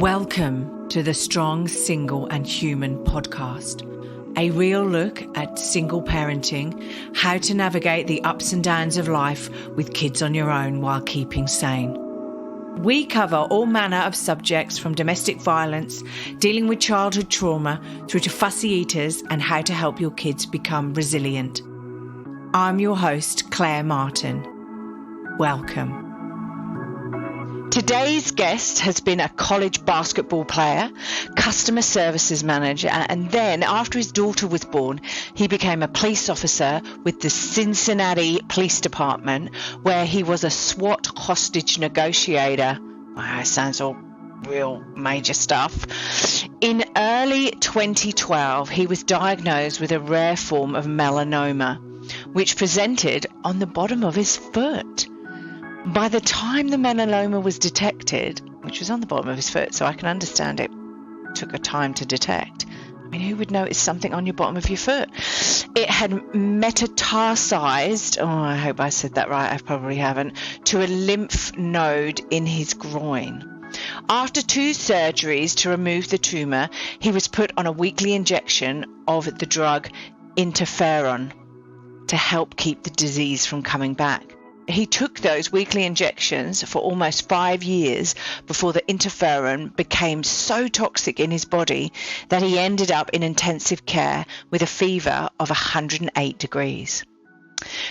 Welcome to the Strong, Single and Human podcast, a real look at single parenting, how to navigate the ups and downs of life with kids on your own while keeping sane. We cover all manner of subjects from domestic violence, dealing with childhood trauma, through to fussy eaters and how to help your kids become resilient. I'm your host, Claire Martin. Welcome. Today's guest has been a college basketball player, customer services manager, and then after his daughter was born, he became a police officer with the Cincinnati Police Department, where he was a SWAT Hostage Negotiator. Wow, sounds all real major stuff. In early 2012, he was diagnosed with a rare form of melanoma, which presented on the bottom of his foot. By the time the melanoma was detected, which was on the bottom of his foot, so I can understand it took a time to detect. I mean, who would notice something on your bottom of your foot? It had metastasized, I hope I said that right, I probably haven't, to a lymph node in his groin. After 2 surgeries to remove the tumour, he was put on a weekly injection of the drug Interferon to help keep the disease from coming back. He took those weekly injections for almost 5 years before the interferon became so toxic in his body that he ended up in intensive care with a fever of 108 degrees.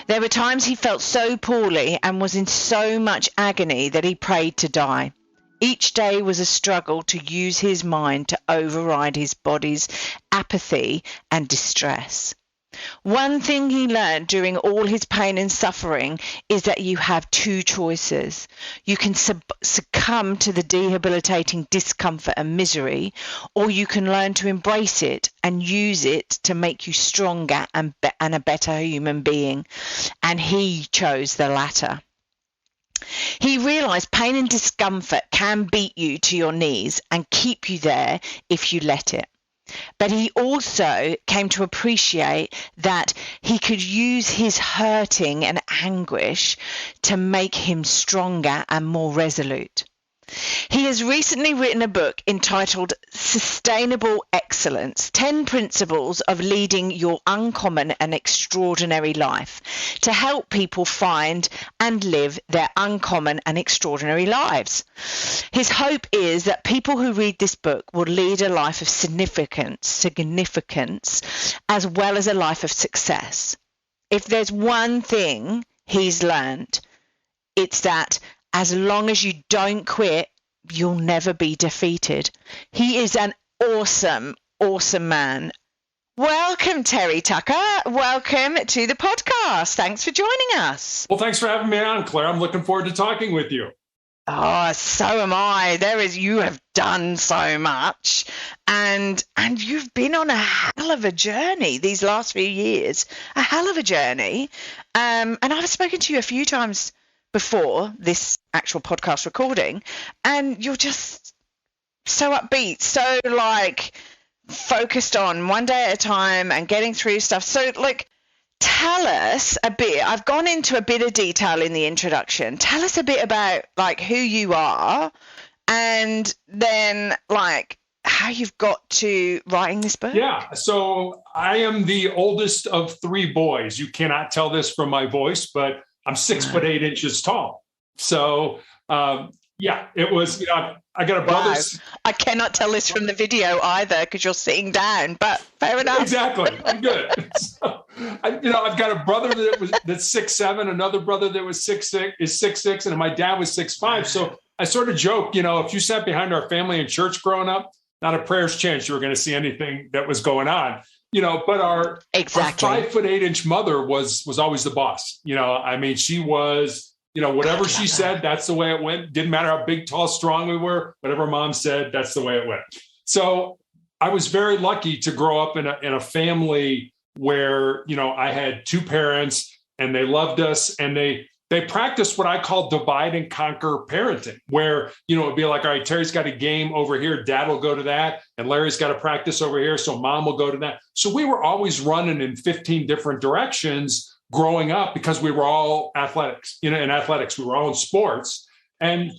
There were times he felt so poorly and was in so much agony that he prayed to die. Each day was a struggle to use his mind to override his body's apathy and distress. One thing he learned during all his pain and suffering is that you have 2 choices. You can succumb to the debilitating discomfort and misery, or you can learn to embrace it and use it to make you stronger and a better human being. And he chose the latter. He realized pain and discomfort can beat you to your knees and keep you there if you let it. But he also came to appreciate that he could use his hurting and anguish to make him stronger and more resolute. He has recently written a book entitled Sustainable Excellence: 10 Principles of Leading Your Uncommon and Extraordinary Life, to help people find and live their uncommon and extraordinary lives. His hope is that people who read this book will lead a life of significance, as well as a life of success. If there's one thing he's learned, it's that as long as you don't quit, you'll never be defeated. He is an awesome, awesome man. Welcome, Terry Tucker. Welcome to the podcast. Thanks for joining us. Well, thanks for having me on, Claire. I'm looking forward to talking with you. Oh, so am I. You have done so much, and you've been on a hell of a journey these last few years. A hell of a journey. And I've spoken to you a few times before this actual podcast recording, and you're just so upbeat, so focused on one day at a time and getting through stuff. So tell us a bit. I've gone into a bit of detail in the introduction. Tell us a bit about who you are, and then how you've got to writing this book. Yeah. So I am the oldest of 3 boys. You cannot tell this from my voice, but I'm 6'8" tall. So, it was, I got a brother. Wow. I cannot tell this from the video either because you're sitting down, but fair enough. Exactly. I'm good. So, I've got a brother that's 6'7", another brother that was 6'6", and my dad was 6'5". So I sort of joke, if you sat behind our family in church growing up, not a prayer's chance you were going to see anything that was going on. But our 5'8" mother was always the boss. She was, whatever she said, that's the way it went. Didn't matter how big, tall, strong we were. Whatever mom said, that's the way it went. So I was very lucky to grow up in a family where, I had 2 parents and they loved us, and they practiced what I call divide and conquer parenting, where, it'd be like, all right, Terry's got a game over here, dad will go to that, and Larry's got a practice over here, so mom will go to that. So we were always running in 15 different directions, growing up because we were all athletics, in athletics, we were all in sports. And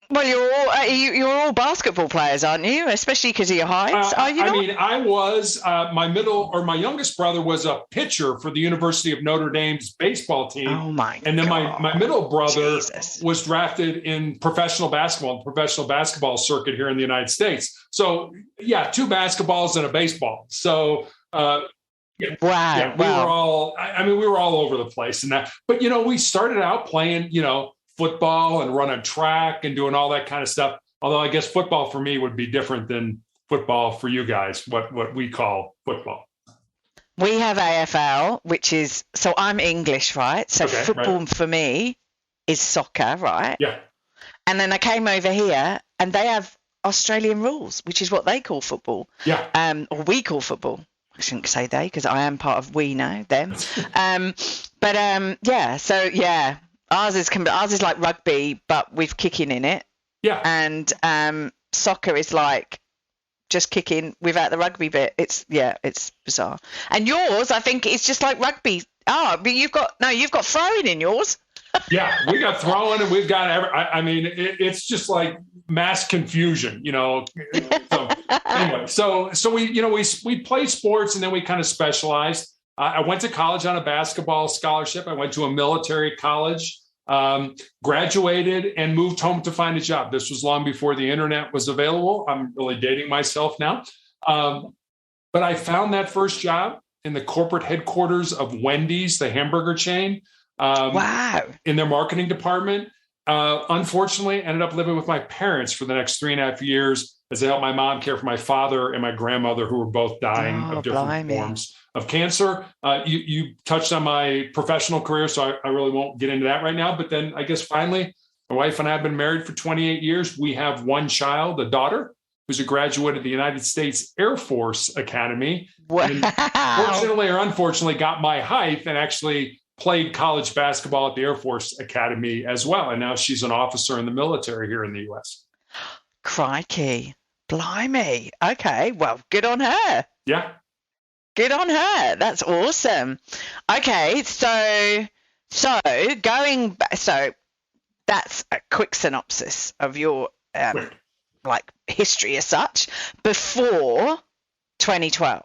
well, you're all basketball players, aren't you? Especially because of your heights. Are you not? I mean, I was my youngest brother was a pitcher for the University of Notre Dame's baseball team. Oh my! And then God. my middle brother Jesus. was drafted in professional basketball circuit here in the United States. So yeah, 2 basketballs and a baseball. So Wow. we were all over the place and that. But we started out playing football and running track and doing all that kind of stuff. Although I guess football for me would be different than football for you guys, what we call football. We have AFL, which is, so I'm English, right? So football for me is soccer, right? Yeah. And then I came over here and they have Australian rules, which is what they call football. Yeah. Or we call football. I shouldn't say they because I am part of we now, them. Ours is like rugby, but with kicking in it. Yeah. And soccer is like just kicking without the rugby bit. It's bizarre. And yours, I think, it's just like rugby. Oh, but you've got throwing in yours. Yeah, we got throwing and we've got it's just like mass confusion, So anyway, so we play sports and then we kind of specialized. I went to college on a basketball scholarship. I went to a military college, graduated, and moved home to find a job. This was long before the internet was available. I'm really dating myself now. But I found that first job in the corporate headquarters of Wendy's, the hamburger chain. Wow. In their marketing department. Unfortunately, ended up living with my parents for the next 3.5 years as I helped my mom care for my father and my grandmother, who were both dying of different forms of cancer. You touched on my professional career, so I really won't get into that right now. But then I guess finally, my wife and I have been married for 28 years. We have one child, a daughter, who's a graduate of the United States Air Force Academy. Wow. And fortunately or unfortunately, got my height and actually played college basketball at the Air Force Academy as well. And now she's an officer in the military here in the U.S. Crikey. Blimey. Okay. Well, good on her. Yeah. Good on her. That's awesome. Okay. So going back, so that's a quick synopsis of your history as such before 2012.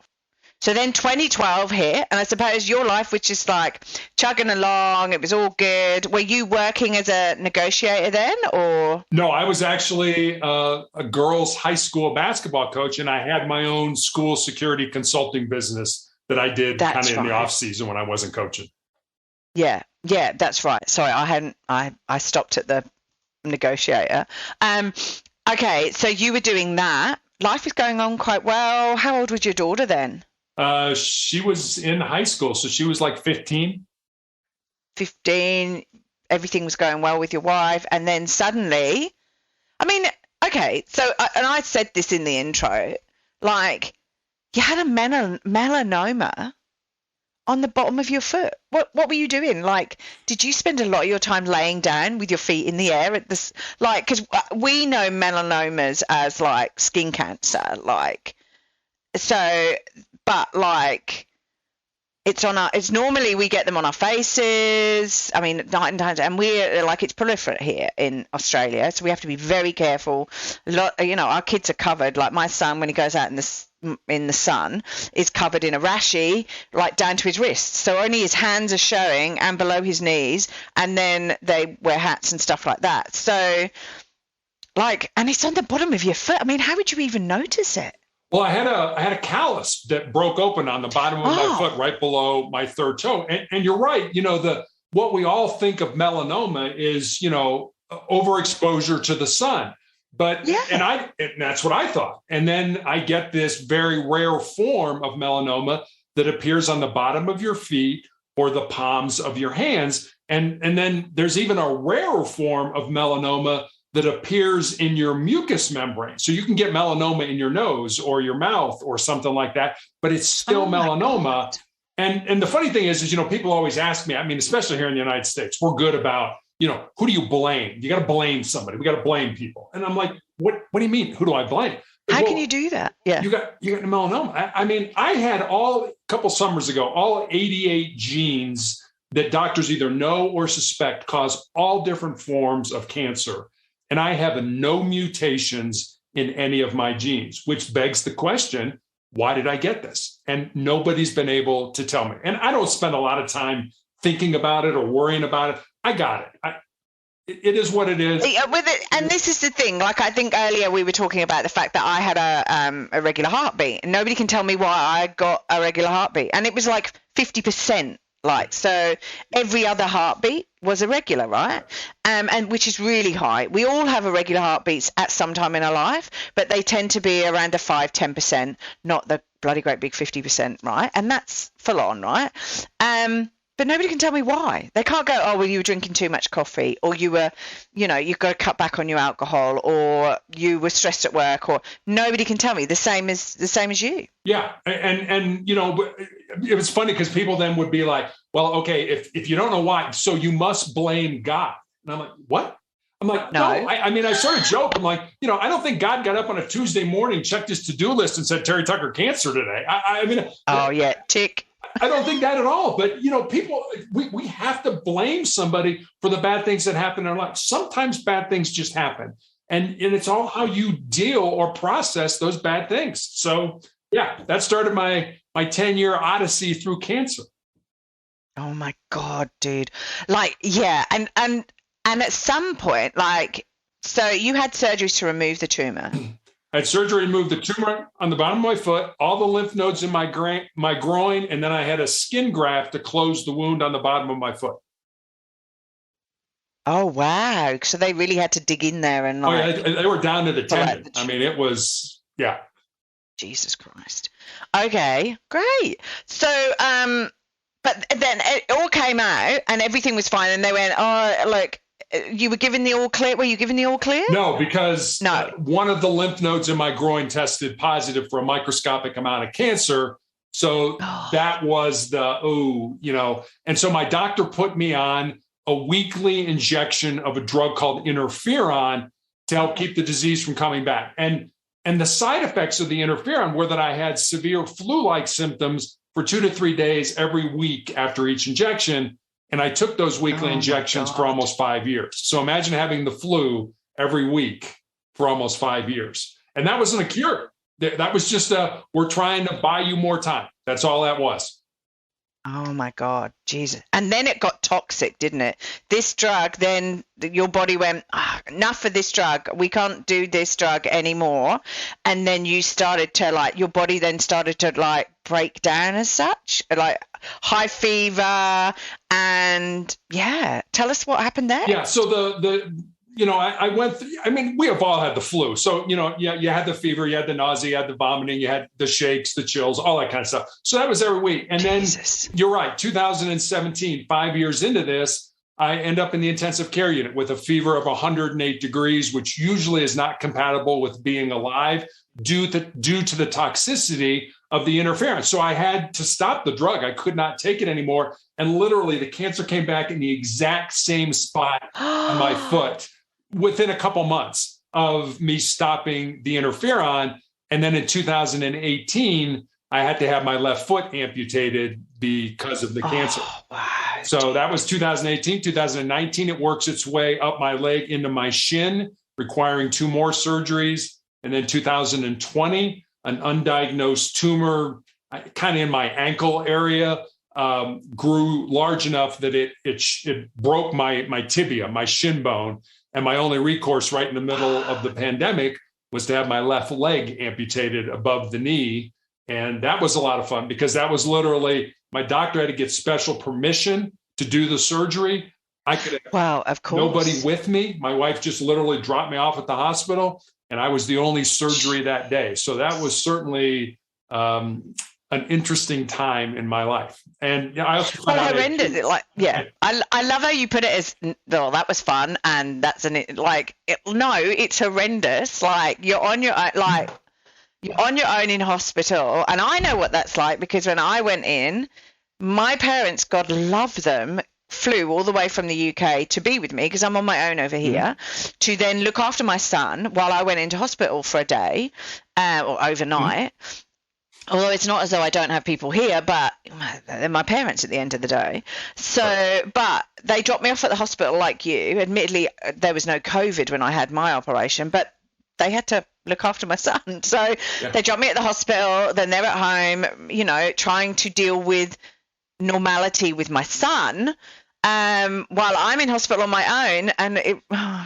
So then 2012 hit, and I suppose your life was just like chugging along. It was all good. Were you working as a negotiator then, or? No, I was actually a girls' high school basketball coach, and I had my own school security consulting business that I did kind of in the off season when I wasn't coaching. Yeah, that's right. Sorry, I stopped at the negotiator. Okay, so you were doing that. Life was going on quite well. How old was your daughter then? She was in high school, so she was like 15. 15, everything was going well with your wife, and then suddenly, okay, so, and I said this in the intro, like, you had a melanoma on the bottom of your foot. What were you doing? Like, did you spend a lot of your time laying down with your feet in the air at this, like, because we know melanomas as, like, skin cancer, like, so, but like it's normally we get them on our faces. I mean, 9 times, and we're like, it's proliferate here in Australia, so we have to be very careful. Our kids are covered. Like my son, when he goes out in the sun, is covered in a rashy, like down to his wrists. So only his hands are showing and below his knees, and then they wear hats and stuff like that. So, like, and it's on the bottom of your foot. I mean, how would you even notice it? Well, I had a callus that broke open on the bottom of my foot, right below my third toe. And you're right. What we all think of melanoma is, overexposure to the sun. But and that's what I thought. And then I get this very rare form of melanoma that appears on the bottom of your feet or the palms of your hands. And then there's even a rarer form of melanoma that appears in your mucous membrane. So you can get melanoma in your nose or your mouth or something like that, but it's still melanoma. And the funny thing is, people always ask me, especially here in the United States, we're good about, who do you blame? You got to blame somebody. We got to blame people. And I'm like, what do you mean? Who do I blame? How can you do that? Yeah. You got melanoma. I had a couple summers ago, all 88 genes that doctors either know or suspect cause all different forms of cancer. And I have no mutations in any of my genes, which begs the question, why did I get this? And nobody's been able to tell me. And I don't spend a lot of time thinking about it or worrying about it. I got it. It is what it is. Yeah, with it, and this is the thing. Like, I think earlier we were talking about the fact that I had a regular heartbeat, and nobody can tell me why I got a regular heartbeat, and it was like 50%. Like, so every other heartbeat was irregular, right? And which is really high. We all have irregular heartbeats at some time in our life, but they tend to be around the 5-10%, not the bloody great big 50%, right? And that's full on, right? But nobody can tell me why. They can't go, oh, well, you were drinking too much coffee, or you were, you've got to cut back on your alcohol, or you were stressed at work, or nobody can tell me the same as you. Yeah. And it was funny because people then would be like, well, okay, if you don't know why, so you must blame God. And I'm like, what? I'm like, no. I sort of joke. I'm like, I don't think God got up on a Tuesday morning, checked his to-do list and said, Terry Tucker, cancer today. Tick. I don't think that at all. But, people, we have to blame somebody for the bad things that happen in our life. Sometimes bad things just happen. And it's all how you deal or process those bad things. So, yeah, that started my 10-year odyssey through cancer. Oh, my God, dude. Like, yeah. And at some point, so you had surgeries to remove the tumor. I had surgery to remove the tumor on the bottom of my foot, all the lymph nodes in my groin, and then I had a skin graft to close the wound on the bottom of my foot. Oh, wow. So they really had to dig in there and they were down to the tendon. It was, yeah. Jesus Christ. Okay, great. So, but then it all came out and everything was fine. And they went, oh, look, you were given the all clear. Were you given the all clear? No, because one of the lymph nodes in my groin tested positive for a microscopic amount of cancer. So that was and so my doctor put me on a weekly injection of a drug called Interferon to help keep the disease from coming back. And the side effects of the Interferon were that I had severe flu-like symptoms for 2 to 3 days every week after each injection. And I took those weekly injections for almost 5 years. So imagine having the flu every week for almost 5 years. And that wasn't a cure. That was just we're trying to buy you more time. That's all that was. Oh, my God. Jesus. And then it got toxic, didn't it? This drug, then your body went, enough of this drug. We can't do this drug anymore. And then you started to your body then started to break down as such, high fever. And tell us what happened there. Yeah. So I went through, we have all had the flu. So, you had the fever, you had the nausea, you had the vomiting, you had the shakes, the chills, all that kind of stuff. So that was every week. And then you're right, 2017, 5 years into this, I end up in the intensive care unit with a fever of 108 degrees, which usually is not compatible with being alive due to the toxicity of the interferon. So I had to stop the drug. I could not take it anymore. And literally the cancer came back in the exact same spot on my foot within a couple months of me stopping the interferon. And then in 2018, I had to have my left foot amputated because of the cancer. Wow. So that was 2018. 2019, it works its way up my leg into my shin, requiring 2 more surgeries. And then 2020, an undiagnosed tumor kind of in my ankle area grew large enough that it broke my tibia, my shin bone. And my only recourse right in the middle of the pandemic was to have my left leg amputated above the knee. And that was a lot of fun because that was literally, my doctor had to get special permission to do the surgery. I could have of course. Nobody with me. My wife just literally dropped me off at the hospital and I was the only surgery that day. So that was certainly an interesting time in my life. And I also horrendous. I love how you put it as, that was fun, and that's it's horrendous. You're on your own, you're on your own in hospital, and I know what that's like because when I went in, my parents, God love them, flew all the way from the UK to be with me because I'm on my own over here to then look after my son while I went into hospital for a day or overnight. Although it's not as though I don't have people here, but they're my parents at the end of the day. So, but they dropped me off at the hospital like you. Admittedly, there was no COVID when I had my operation, but they had to look after my son. So they dropped me at the hospital, then they're at home, trying to deal with normality with my son. While I'm in hospital on my own, and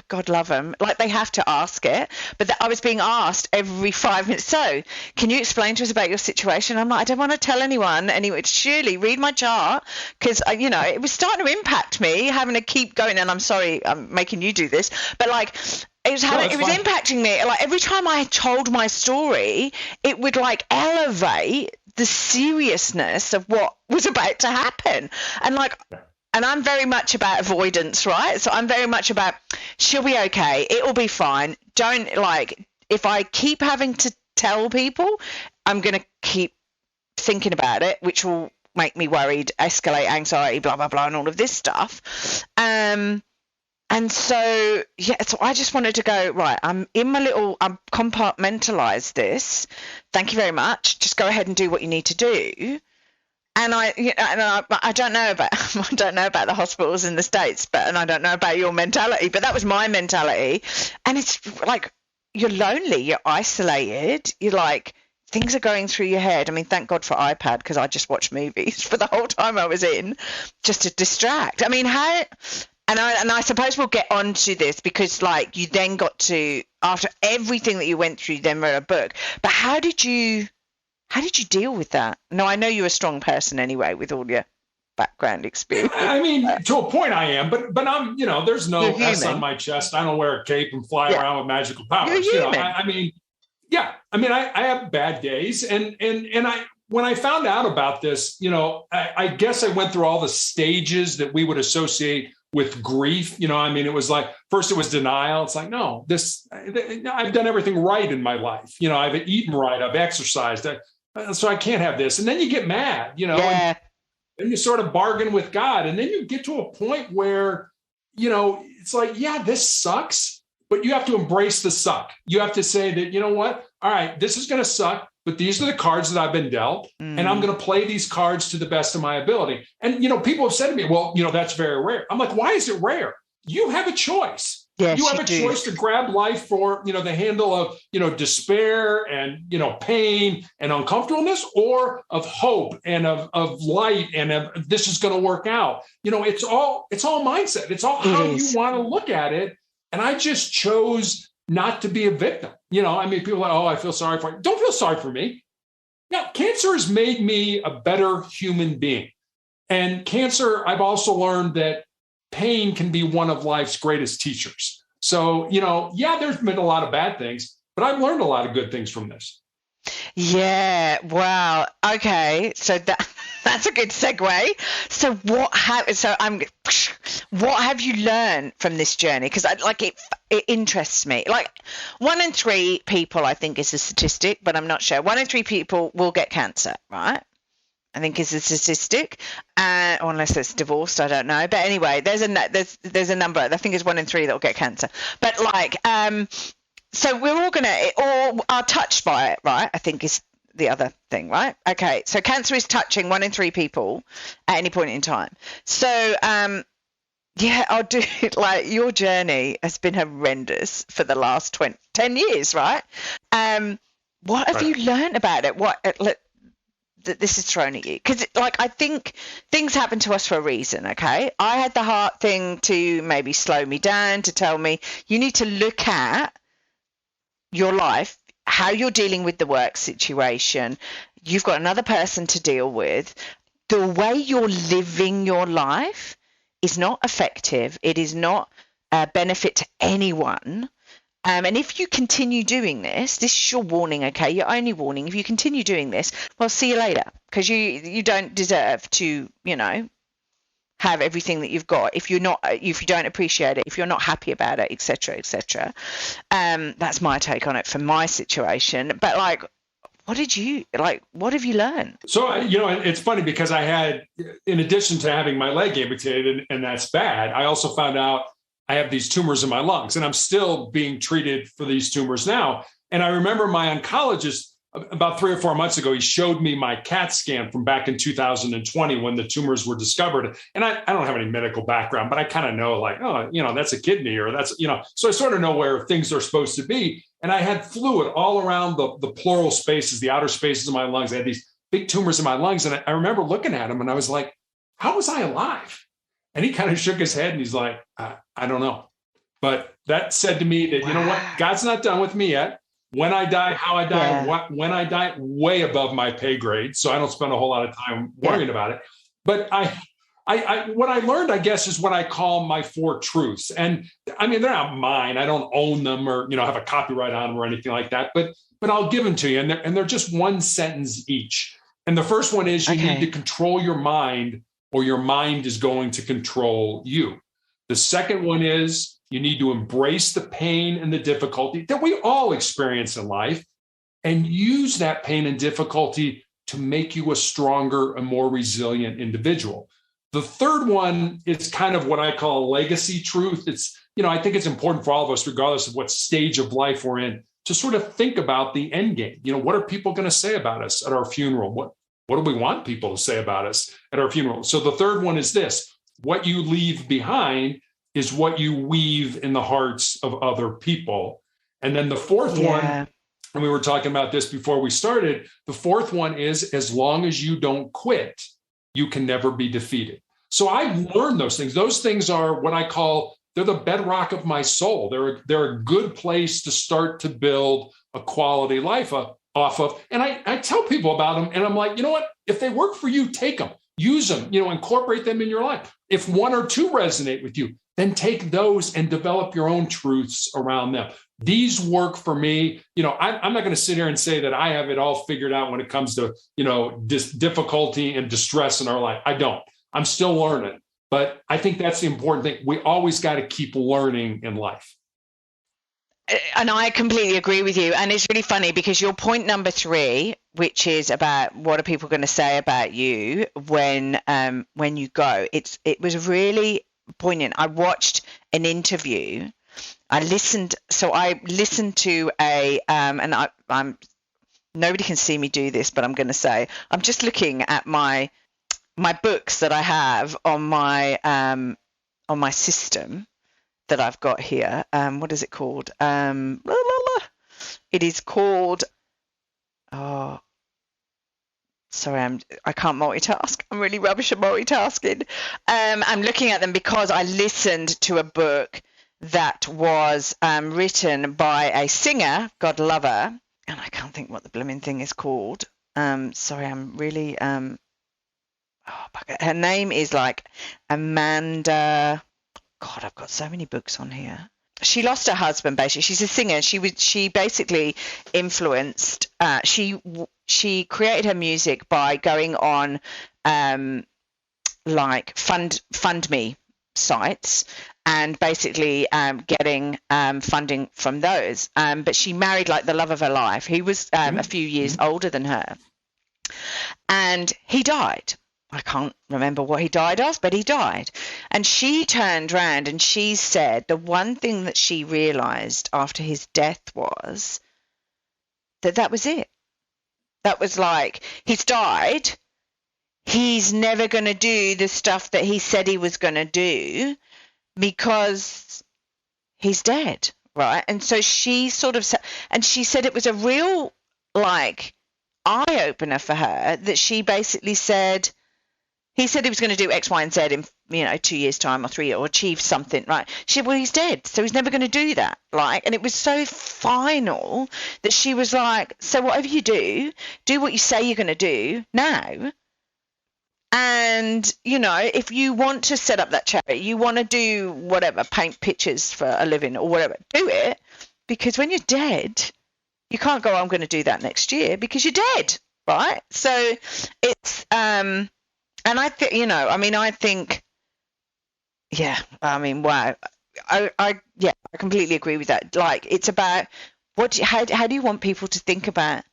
God love them, like they have to ask it, but I was being asked every 5 minutes, so can you explain to us about your situation? I'm like, I don't want to tell anyone. Anyway, surely read my chart, because it was starting to impact me having to keep going. And I'm sorry I'm making you do this, but like it was impacting me. Like every time I told my story, it would like elevate the seriousness of what was about to happen. And I'm very much about avoidance, right? So I'm very much about, she'll be okay. It will be fine. Don't if I keep having to tell people, I'm going to keep thinking about it, which will make me worried, escalate anxiety, blah, blah, blah, and all of this stuff. And so, so I just wanted to go, right, I'm compartmentalized this. Thank you very much. Just go ahead and do what you need to do. And I don't know about the hospitals in the States, and I don't know about your mentality, but that was my mentality. And it's like you're lonely, you're isolated, you're like things are going through your head. I mean, thank God for iPad, because I just watched movies for the whole time I was in, just to distract. I mean, I suppose we'll get onto this, because like you then got to, after everything that you went through, then wrote a book. But how did you deal with that? No, I know you're a strong person anyway, with all your background experience. I mean, to a point I am, but I'm, there's no S on my chest. I don't wear a cape and fly around with magical powers. I have bad days. And when I found out about this, I guess I went through all the stages that we would associate with grief. It was like, first it was denial. It's like, no, I've done everything right in my life. I've eaten right. I've exercised. So I can't have this. And then you get mad, and you sort of bargain with God. And then you get to a point where, it's like, yeah, this sucks, but you have to embrace the suck. You have to say that, you know what? All right, this is going to suck, but these are the cards that I've been dealt, and I'm going to play these cards to the best of my ability. And, people have said to me, well, that's very rare. I'm like, why is it rare? You have a choice. Yes, you have a choice to grab life for, the handle of, despair and, pain and uncomfortableness, or of hope and of light and of this is going to work out. It's all mindset. It's all how you want to look at it. And I just chose not to be a victim. People are like, oh, I feel sorry for you. Don't feel sorry for me. Yeah, cancer has made me a better human being. And cancer, I've also learned that pain can be one of life's greatest teachers. So, there's been a lot of bad things, but I've learned a lot of good things from this. Yeah. Wow. Okay. So that's a good segue. So what have you learned from this journey? Because it interests me. Like 1 in 3 people, I think, is a statistic, but I'm not sure. 1 in 3 people will get cancer, right? I think is a statistic, or unless it's divorced, I don't know. But anyway, there's a number. I think it's 1 in 3 that will get cancer. But so we're all or are touched by it, right? I think is the other thing, right? Okay, so cancer is touching 1 in 3 people at any point in time. So I'll do it. Like your journey has been horrendous for the last 10 years, right? What have you learned about it? That this is thrown at you? Because I think things happen to us for a reason. Okay, I had the heart thing to maybe slow me down, to tell me you need to look at your life, how you're dealing with the work situation. You've got another person to deal with. The way you're living your life is not effective. It is not a benefit to anyone. And if you continue doing this is your warning, okay? Your only warning. If you continue doing this, well, see you later, because you don't deserve to, have everything that you've got if you don't appreciate it, if you're not happy about it, etc., etc. That's my take on it for my situation. But what have you learned? So, it's funny because I had, in addition to having my leg amputated, and that's bad, I also found out I have these tumors in my lungs, and I'm still being treated for these tumors now. And I remember my oncologist about 3 or 4 months ago, he showed me my CAT scan from back in 2020 when the tumors were discovered. And I don't have any medical background, but I kind of know like, oh, that's a kidney or that's, so I sort of know where things are supposed to be. And I had fluid all around the pleural spaces, the outer spaces of my lungs. I had these big tumors in my lungs. And I remember looking at him and I was like, how was I alive? And he kind of shook his head and he's like, I don't know. But that said to me that, wow, you know what? God's not done with me yet. When I die, how I die, when I die, way above my pay grade. So I don't spend a whole lot of time worrying about it. But what I learned, I guess, is what I call my 4 truths. And I mean, they're not mine. I don't own them or, have a copyright on them or anything like that. But I'll give them to you. And they're just one sentence each. And the first one is you need to control your mind or your mind is going to control you. The second one is you need to embrace the pain and the difficulty that we all experience in life and use that pain and difficulty to make you a stronger and more resilient individual. The third one is kind of what I call a legacy truth. It's, I think it's important for all of us, regardless of what stage of life we're in, to sort of think about the end game. What are people going to say about us at our funeral? What do we want people to say about us at our funeral? So the third one is this: what you leave behind is what you weave in the hearts of other people. And then the fourth one, and we were talking about this before we started, the fourth one is as long as you don't quit, you can never be defeated. So I've learned those things. Those things are what I call, they're the bedrock of my soul. They're a good place to start to build a quality life off of. And I tell people about them and I'm like, you know what? If they work for you, take them, use them, incorporate them in your life. If 1 or 2 resonate with you, then take those and develop your own truths around them. These work for me. I'm not going to sit here and say that I have it all figured out when it comes to, difficulty and distress in our life. I don't. I'm still learning. But I think that's the important thing. We always got to keep learning in life. And I completely agree with you. And it's really funny because your point number 3, which is about what are people going to say about you when you go, it was really poignant. I watched an interview. I listened to I'm nobody can see me do this, but I'm going to say I'm just looking at my books that I have on my system that I've got here. What is it called? It is called. Oh, sorry, I can't multitask. I'm really rubbish at multitasking. I'm looking at them because I listened to a book that was written by a singer, God love her, and I can't think what the blooming thing is called. Sorry, I'm really. Her name is like Amanda. God, I've got so many books on here. She lost her husband, basically. She's a singer. She basically influenced. She created her music by going on like FundMe sites and basically getting funding from those. But she married like the love of her life. He was a few years older than her, and he died. I can't remember what he died of, but he died. And she turned around and she said the one thing that she realized after his death was that was it. That was like, he's died. He's never going to do the stuff that he said he was going to do because he's dead, right? And so she sort of said, and she said it was a real like eye-opener for her that she basically said, he said he was going to do X, Y, and Z in, 2 years' time or 3 or achieve something, right? She said, well, he's dead, so he's never going to do that, like. And it was so final that she was like, so whatever you do what you say you're going to do now. And, if you want to set up that charity, you want to do whatever, paint pictures for a living or whatever, do it. Because when you're dead, you can't go, I'm going to do that next year because you're dead, right? So it's, and I think, I think, wow. I completely agree with that. Like, it's about how do you want people to think about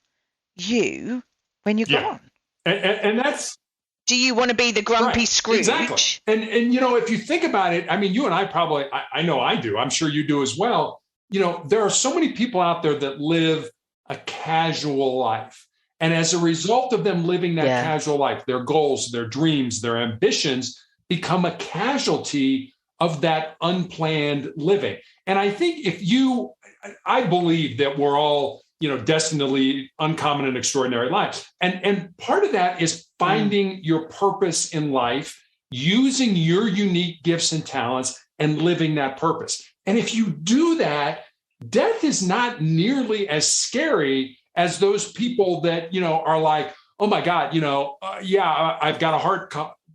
you when you're gone? And that's, do you want to be the grumpy Scrooge? Exactly. And if you think about it, I mean, you and I probably, I know I do, I'm sure you do as well. There are so many people out there that live a casual life. And as a result of them living that casual life, their goals, their dreams, their ambitions become a casualty of that unplanned living. And I think I believe that we're all, destined to lead uncommon and extraordinary lives. And part of that is finding your purpose in life, using your unique gifts and talents and living that purpose. And if you do that, death is not nearly as scary as those people that, are like, oh my God, I've got a heart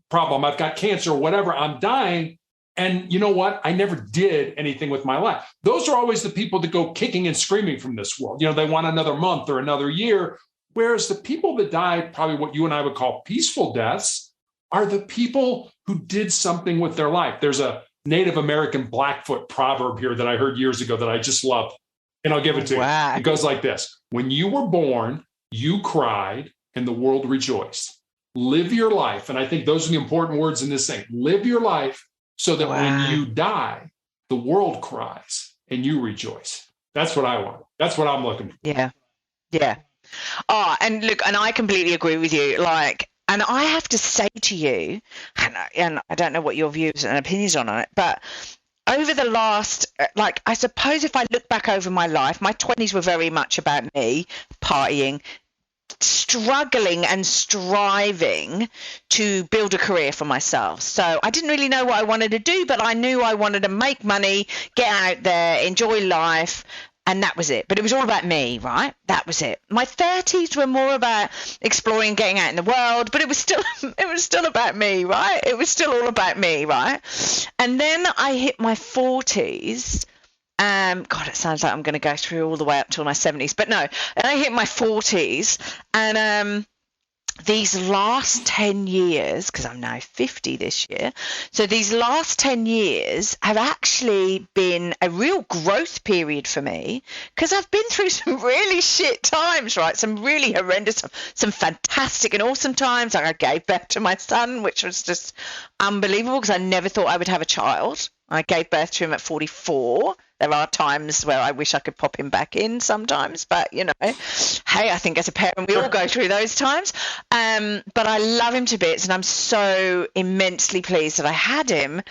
problem, I've got cancer, whatever, I'm dying. And you know what? I never did anything with my life. Those are always the people that go kicking and screaming from this world. They want another month or another year. Whereas the people that die, probably what you and I would call peaceful deaths, are the people who did something with their life. There's a Native American Blackfoot proverb here that I heard years ago that I just love. And I'll give it to you. It goes like this. When you were born, you cried and the world rejoiced. Live your life. And I think those are the important words in this thing. Live your life so that when you die, the world cries and you rejoice. That's what I want. That's what I'm looking for. Yeah. Yeah. Oh, and look, and I completely agree with you. And I have to say to you, and I don't know what your views and opinions on it, but over the last, I suppose if I look back over my life, my 20s were very much about me partying, struggling and striving to build a career for myself. So I didn't really know what I wanted to do, but I knew I wanted to make money, get out there, enjoy life. And that was it. But it was all about me, right? That was it. My 30s were more about exploring, getting out in the world, but it was still about me, right? It was still all about me, right? And then I hit my 40s. God, it sounds like I'm going to go through all the way up till my 70s, but no. And I hit my 40s, and these last 10 years, because I'm now 50 this year, so these last 10 years have actually been a real growth period for me, because I've been through some really shit times, right? Some really horrendous, some fantastic and awesome times. Like I gave birth to my son, which was just unbelievable because I never thought I would have a child. I gave birth to him at 44. There are times where I wish I could pop him back in sometimes, but hey, I think as a parent, we all go through those times. But I love him to bits, and I'm so immensely pleased that I had him.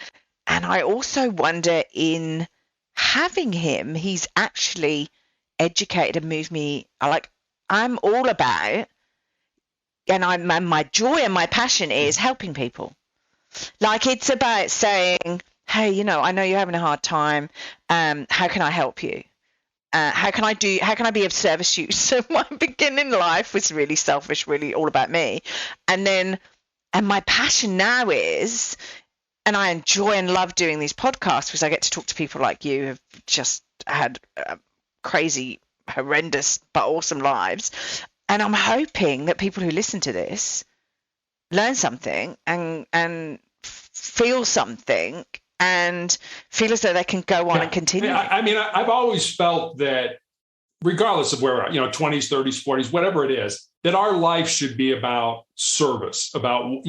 And I also wonder, in having him, he's actually educated and moved me. I'm all about, and my joy and my passion is helping people. It's about saying, hey, I know you're having a hard time. How can I help you? How can I be of service to you? So my beginning life was really selfish, really all about me. And my passion now is, and I enjoy and love doing these podcasts because I get to talk to people like you who've just had crazy, horrendous, but awesome lives. And I'm hoping that people who listen to this learn something and feel something and feel as though they can go on and continue. I've always felt that regardless of where we're at, 20s, 30s, 40s, whatever it is, that our life should be about service, about,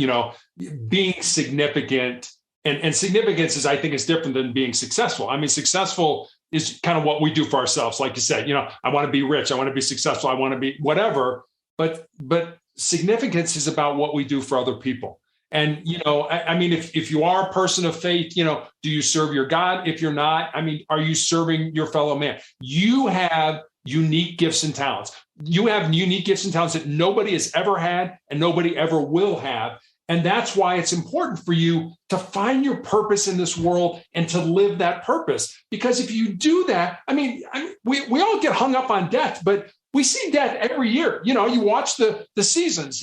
being significant. And significance is, I think, is different than being successful. Successful is kind of what we do for ourselves. Like you said, I want to be rich. I want to be successful. I want to be whatever. But significance is about what we do for other people. And, if you are a person of faith, do you serve your God? If you're not, are you serving your fellow man? You have unique gifts and talents. You have unique gifts and talents that nobody has ever had and nobody ever will have. And that's why it's important for you to find your purpose in this world and to live that purpose. Because if you do that, we all get hung up on death, but we see death every year. You watch the seasons,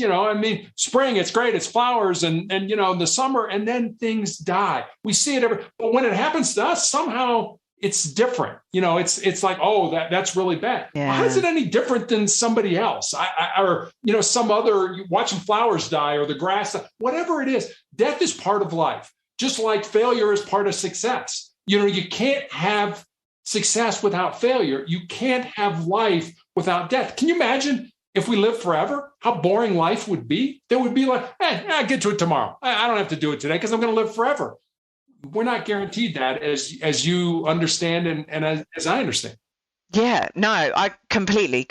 spring, it's great. It's flowers and the summer, and then things die. We see it but when it happens to us, somehow it's different. It's like, oh, that's really bad. Yeah. How is it any different than somebody else? Or some other, watching flowers die or the grass, whatever it is, death is part of life. Just like failure is part of success. You can't have success without failure. You can't have life without death. Can you imagine if we lived forever, how boring life would be? There would be like, hey, I'll get to it tomorrow. I don't have to do it today because I'm going to live forever. We're not guaranteed that, as you understand and as I understand. Yeah, no, I completely.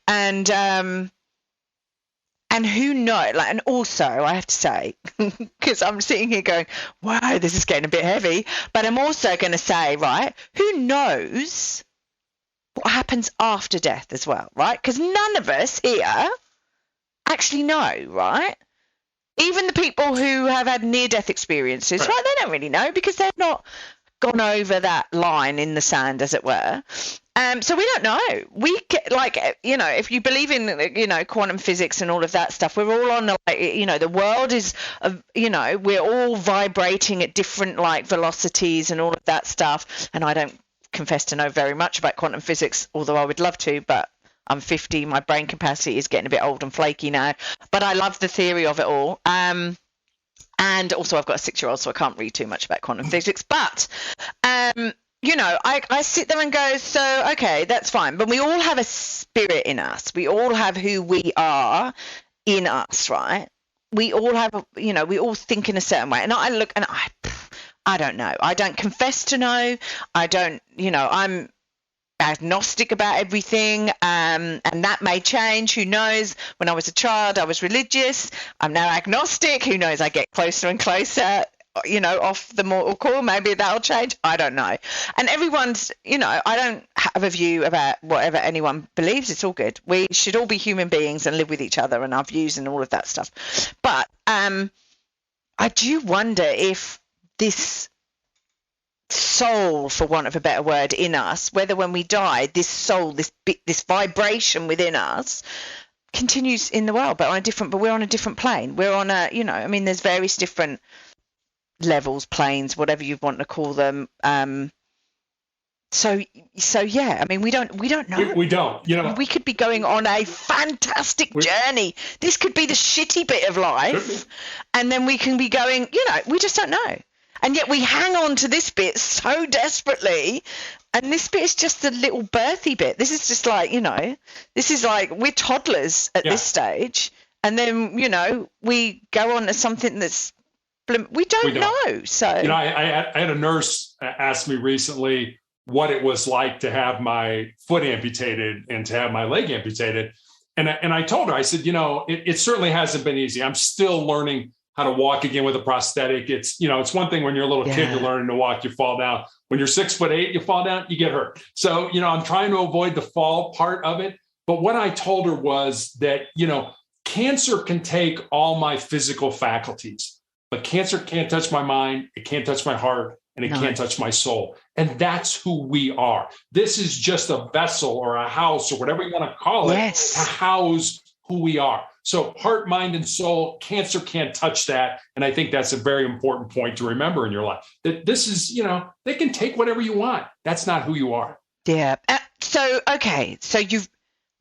And who knows, like, and also I have to say, because I'm sitting here going, wow, this is getting a bit heavy, but I'm also going to say, right, who knows what happens after death as well, right? Because none of us here actually know, right? Even the people who have had near-death experiences, right, they don't really know because they've not gone over that line in the sand, as it were. So we don't know. We like, you know, if you believe in, you know, quantum physics and all of that stuff, we're all on, like, you know, the world is, you know, we're all vibrating at different like velocities and all of that stuff. And I don't confess to know very much about quantum physics, although I would love to, but I'm 50. My brain capacity is getting a bit old and flaky now. But I love the theory of it all. And also I've got a 6-year-old, so I can't read too much about quantum physics. But you know, I sit there and go, so, okay, that's fine. But we all have a spirit in us. We all have who we are in us, right? We all have, you know, we all think in a certain way. And I look and I don't know. I don't confess to know. I don't, you know, I'm agnostic about everything. And that may change. Who knows? When I was a child, I was religious. I'm now agnostic. Who knows? I get closer and closer, you know, off the mortal core. Maybe that'll change. I don't know. And everyone's, you know, I don't have a view about whatever anyone believes. It's all good. We should all be human beings and live with each other and our views and all of that stuff. But I do wonder if this soul, for want of a better word, in us, whether when we die, this soul, this vibration within us continues in the world, but we're on a different plane. We're on a, you know, I mean, there's various different levels, planes, whatever you want to call them. So yeah, I mean, we don't know. We don't, you know. We could be going on a fantastic journey. This could be the shitty bit of life, and then we can be going, you know, we just don't know. And yet we hang on to this bit so desperately, and this bit is just the little birthy bit. This is just like, you know, this is like we're toddlers at this stage, and then, you know, we go on to something that's we don't know. So, you know, I had a nurse ask me recently what it was like to have my foot amputated and to have my leg amputated. And I told her, I said, you know, it certainly hasn't been easy. I'm still learning how to walk again with a prosthetic. It's, you know, it's one thing when you're a little kid, you're learning to walk, you fall down. When you're 6'8", you fall down, you get hurt. So, you know, I'm trying to avoid the fall part of it. But what I told her was that, you know, cancer can take all my physical faculties, but cancer can't touch my mind, it can't touch my heart, and it can't touch my soul. And that's who we are. This is just a vessel or a house or whatever you want to call it to house who we are. So heart, mind, and soul, cancer can't touch that. And I think that's a very important point to remember in your life. That this is, you know, they can take whatever you want. That's not who you are. Yeah. So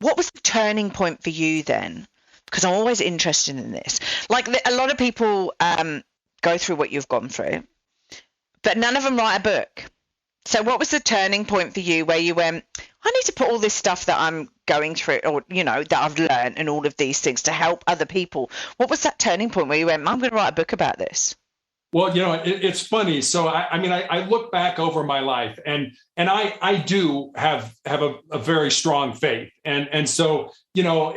what was the turning point for you then? Because I'm always interested in this. Like a lot of people go through what you've gone through, but none of them write a book. So what was the turning point for you where you went, I need to put all this stuff that I'm going through, or, you know, that I've learned and all of these things to help other people? What was that turning point where you went, I'm going to write a book about this? Well, you know, it's funny. So, I look back over my life and I do have a very strong faith. And so, you know,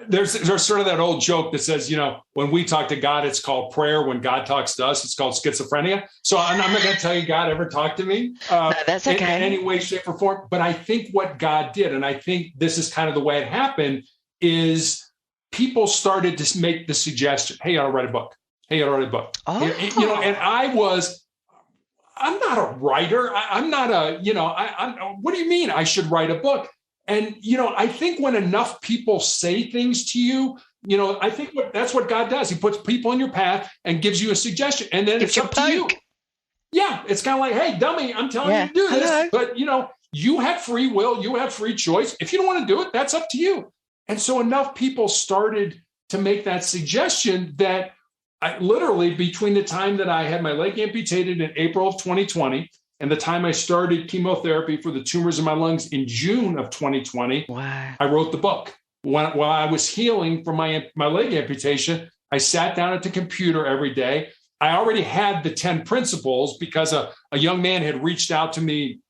there's sort of that old joke that says, you know, when we talk to God, it's called prayer. When God talks to us, it's called schizophrenia. So I'm not going to tell you God ever talked to me no, that's okay. in any way, shape, or form. But I think what God did, and I think this is kind of the way it happened, is people started to make the suggestion, hey, I'll write a book. Hey, I wrote a book. Oh. You know, and I'm not a writer. I'm not a, you know, what do you mean I should write a book? And, you know, I think when enough people say things to you, you know, I think that's what God does. He puts people in your path and gives you a suggestion. And then it's up to you. Yeah. It's kind of like, hey, dummy, I'm telling you to do this. Hello. But, you know, you have free will. You have free choice. If you don't want to do it, that's up to you. And so enough people started to make that suggestion that I literally, between the time that I had my leg amputated in April of 2020 and the time I started chemotherapy for the tumors in my lungs in June of 2020, I wrote the book. While I was healing from my leg amputation, I sat down at the computer every day. I already had the 10 principles because a young man had reached out to me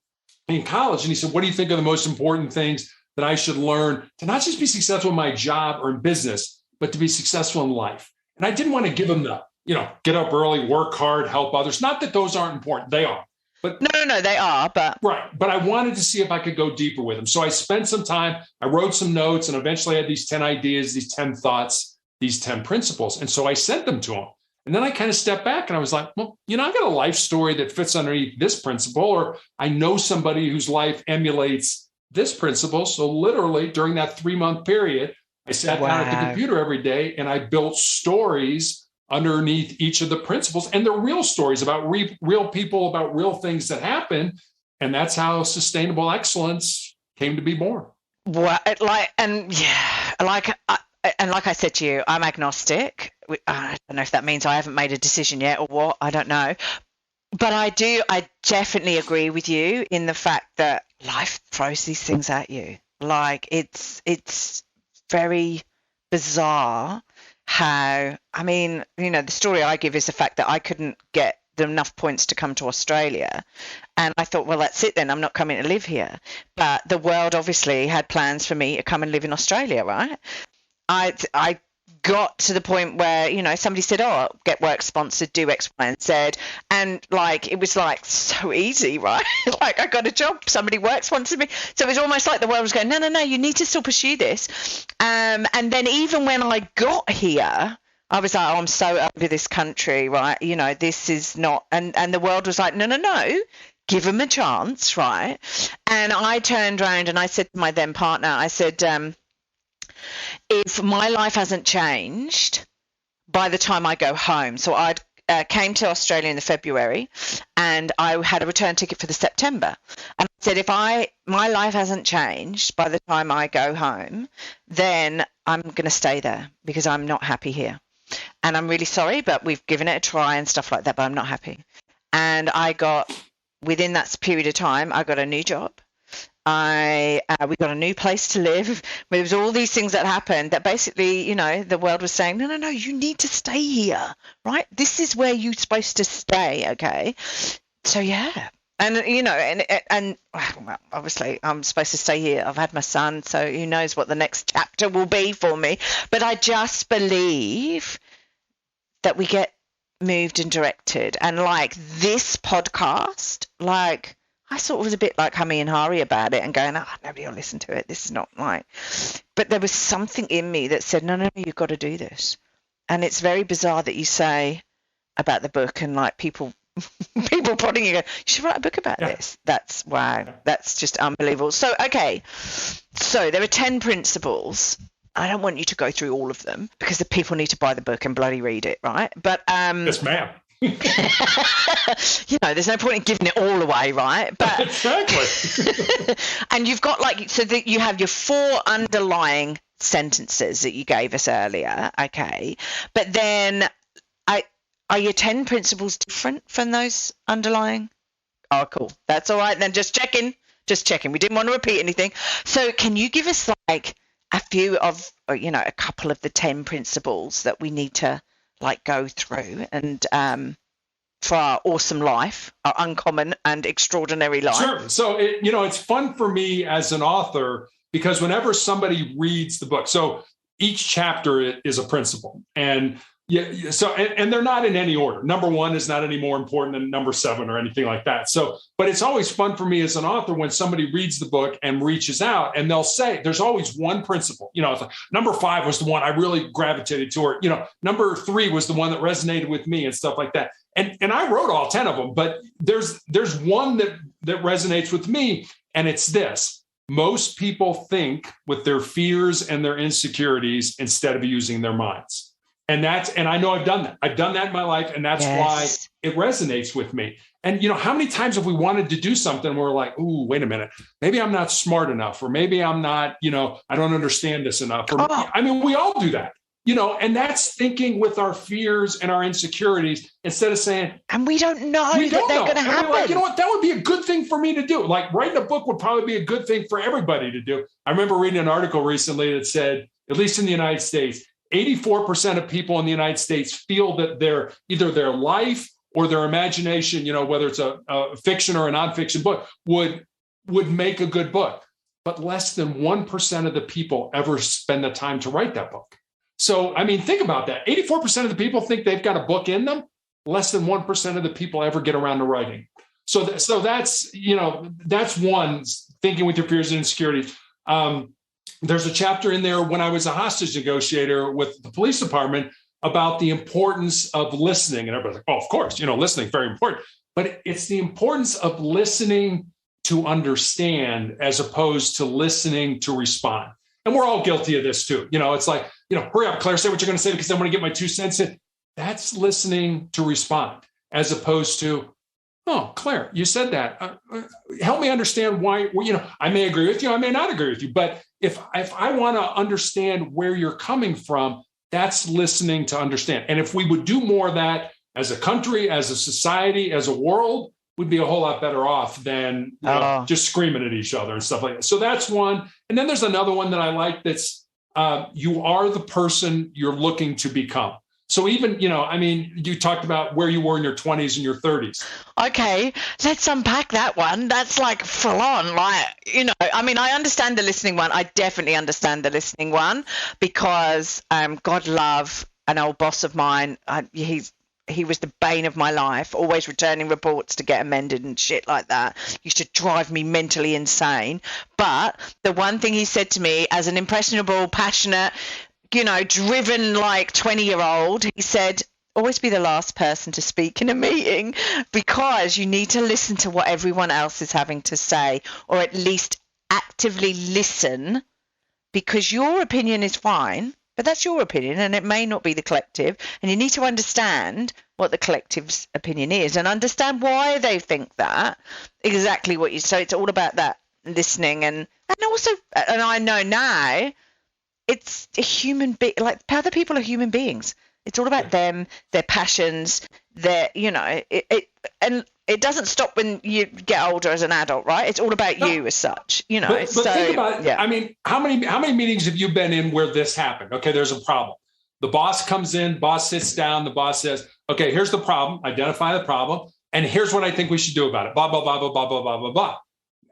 in college. And he said, what do you think are the most important things that I should learn to not just be successful in my job or in business, but to be successful in life? And I didn't want to give him the, get up early, work hard, help others. Not that those aren't important. They are. But no, they are. But right. But I wanted to see if I could go deeper with him. So I spent some time, I wrote some notes, and eventually I had these 10 ideas, these 10 thoughts, these 10 principles. And so I sent them to him. And then I kind of stepped back and I was like, well, I got a life story that fits underneath this principle, or I know somebody whose life emulates this principle. So literally during that 3-month period, I sat down at the computer every day and I built stories underneath each of the principles. And they're real stories about real people, about real things that happen. And that's how sustainable excellence came to be born. Well, like I said to you, I'm agnostic. I don't know if that means I haven't made a decision yet or what. I don't know. But I definitely agree with you in the fact that life throws these things at you. Like it's very bizarre how, the story I give is the fact that I couldn't get enough points to come to Australia. And I thought, well, that's it then. I'm not coming to live here. But the world obviously had plans for me to come and live in Australia, right? I got to the point where, somebody said, oh, get work sponsored, do X, Y, and Z. And it was so easy, right? I got a job, somebody work sponsored me. So it was almost like the world was going, no, you need to still pursue this. And then even when I got here, I was like, oh, I'm so over this country, right? This is not, and the world was like, no, give them a chance, right? And I turned around and I said to my then partner, I said, if my life hasn't changed by the time I go home, so I came to Australia in the February and I had a return ticket for the September. And I said, if my life hasn't changed by the time I go home, then I'm going to stay there because I'm not happy here. And I'm really sorry, but we've given it a try and stuff like that, but I'm not happy. And within that period of time, I got a new job. We got a new place to live. There was all these things that happened that basically, the world was saying, no, you need to stay here, right? This is where you're supposed to stay, okay? So yeah, and and well, obviously I'm supposed to stay here. I've had my son, so who knows what the next chapter will be for me. But I just believe that we get moved and directed, and this podcast, I sort of was a bit like hummy and Hari about it and going, nobody will listen to it. This is not right. But there was something in me that said, no, you've got to do this. And it's very bizarre that you say about the book and people prodding you, you should write a book about this. That's wow. That's just unbelievable. So, okay. So there are 10 principles. I don't want you to go through all of them because the people need to buy the book and bloody read it, right? But yes, ma'am. There's no point in giving it all away, right? But exactly. And you've got so that you have your 4 underlying sentences that you gave us earlier, okay? But then are your 10 principles different from those underlying? Oh, cool. That's all right then. Just checking. We didn't want to repeat anything. So can you give us a few of, a couple of the 10 principles that we need to go through and for our awesome life, our uncommon and extraordinary life? Sure. So it's fun for me as an author because whenever somebody reads the book, so each chapter is a principle, and so and they're not in any order. Number 1 is not any more important than number 7 or anything like that. So, but it's always fun for me as an author when somebody reads the book and reaches out and they'll say, there's always one principle. It's number 5 was the one I really gravitated to, or number 3 was the one that resonated with me and stuff like that. And I wrote all 10 of them, but there's one that resonates with me, and it's this: most people think with their fears and their insecurities instead of using their minds. And I know I've done that. I've done that in my life. And that's why it resonates with me. And, how many times have we wanted to do something where we're like, ooh, wait a minute, maybe I'm not smart enough, or maybe I'm not, I don't understand this enough. Or, we all do that, and that's thinking with our fears and our insecurities instead of saying, and we don't know that they're going to happen. You know what? That would be a good thing for me to do. Writing a book would probably be a good thing for everybody to do. I remember reading an article recently that said, at least in the United States, 84% of people in the United States feel that either their life or their imagination, whether it's a fiction or a nonfiction book, would would make a good book, but less than 1% of the people ever spend the time to write that book. So, I mean, think about that. 84% of the people think they've got a book in them. Less than 1% of the people ever get around to writing. So that's, that's one, thinking with your fears and insecurities. There's a chapter in there when I was a hostage negotiator with the police department about the importance of listening. And everybody's like, oh, of course, listening, very important. But it's the importance of listening to understand as opposed to listening to respond. And we're all guilty of this too. It's like, hurry up, Claire, say what you're going to say because I want to get my 2 cents in. That's listening to respond as opposed to, oh, Claire, you said that. Help me understand why, I may agree with you, I may not agree with you. But if I want to understand where you're coming from, that's listening to understand. And if we would do more of that as a country, as a society, as a world, we'd be a whole lot better off than just screaming at each other and stuff like that. So that's one. And then there's another one that I like that's you are the person you're looking to become. So even, you talked about where you were in your 20s and your 30s. Okay, let's unpack that one. That's like full on, I understand the listening one. I definitely understand the listening one because God love an old boss of mine. He was the bane of my life, always returning reports to get amended and shit like that. Used to drive me mentally insane. But the one thing he said to me as an impressionable, passionate, driven like 20-year-old, he said, always be the last person to speak in a meeting because you need to listen to what everyone else is having to say, or at least actively listen, because your opinion is fine, but that's your opinion and it may not be the collective. And you need to understand what the collective's opinion is and understand why they think that. Exactly what you, so it's all about that listening and also, and I know now, it's a human being, like other people are human beings. It's all about them, their passions, and it doesn't stop when you get older as an adult, right? It's all about you as such, But think about it. Yeah. I mean, how many meetings have you been in where this happened? Okay, there's a problem. The boss comes in, boss sits down, the boss says, okay, here's the problem, identify the problem, and here's what I think we should do about it, blah, blah, blah, blah, blah, blah, blah, blah, blah.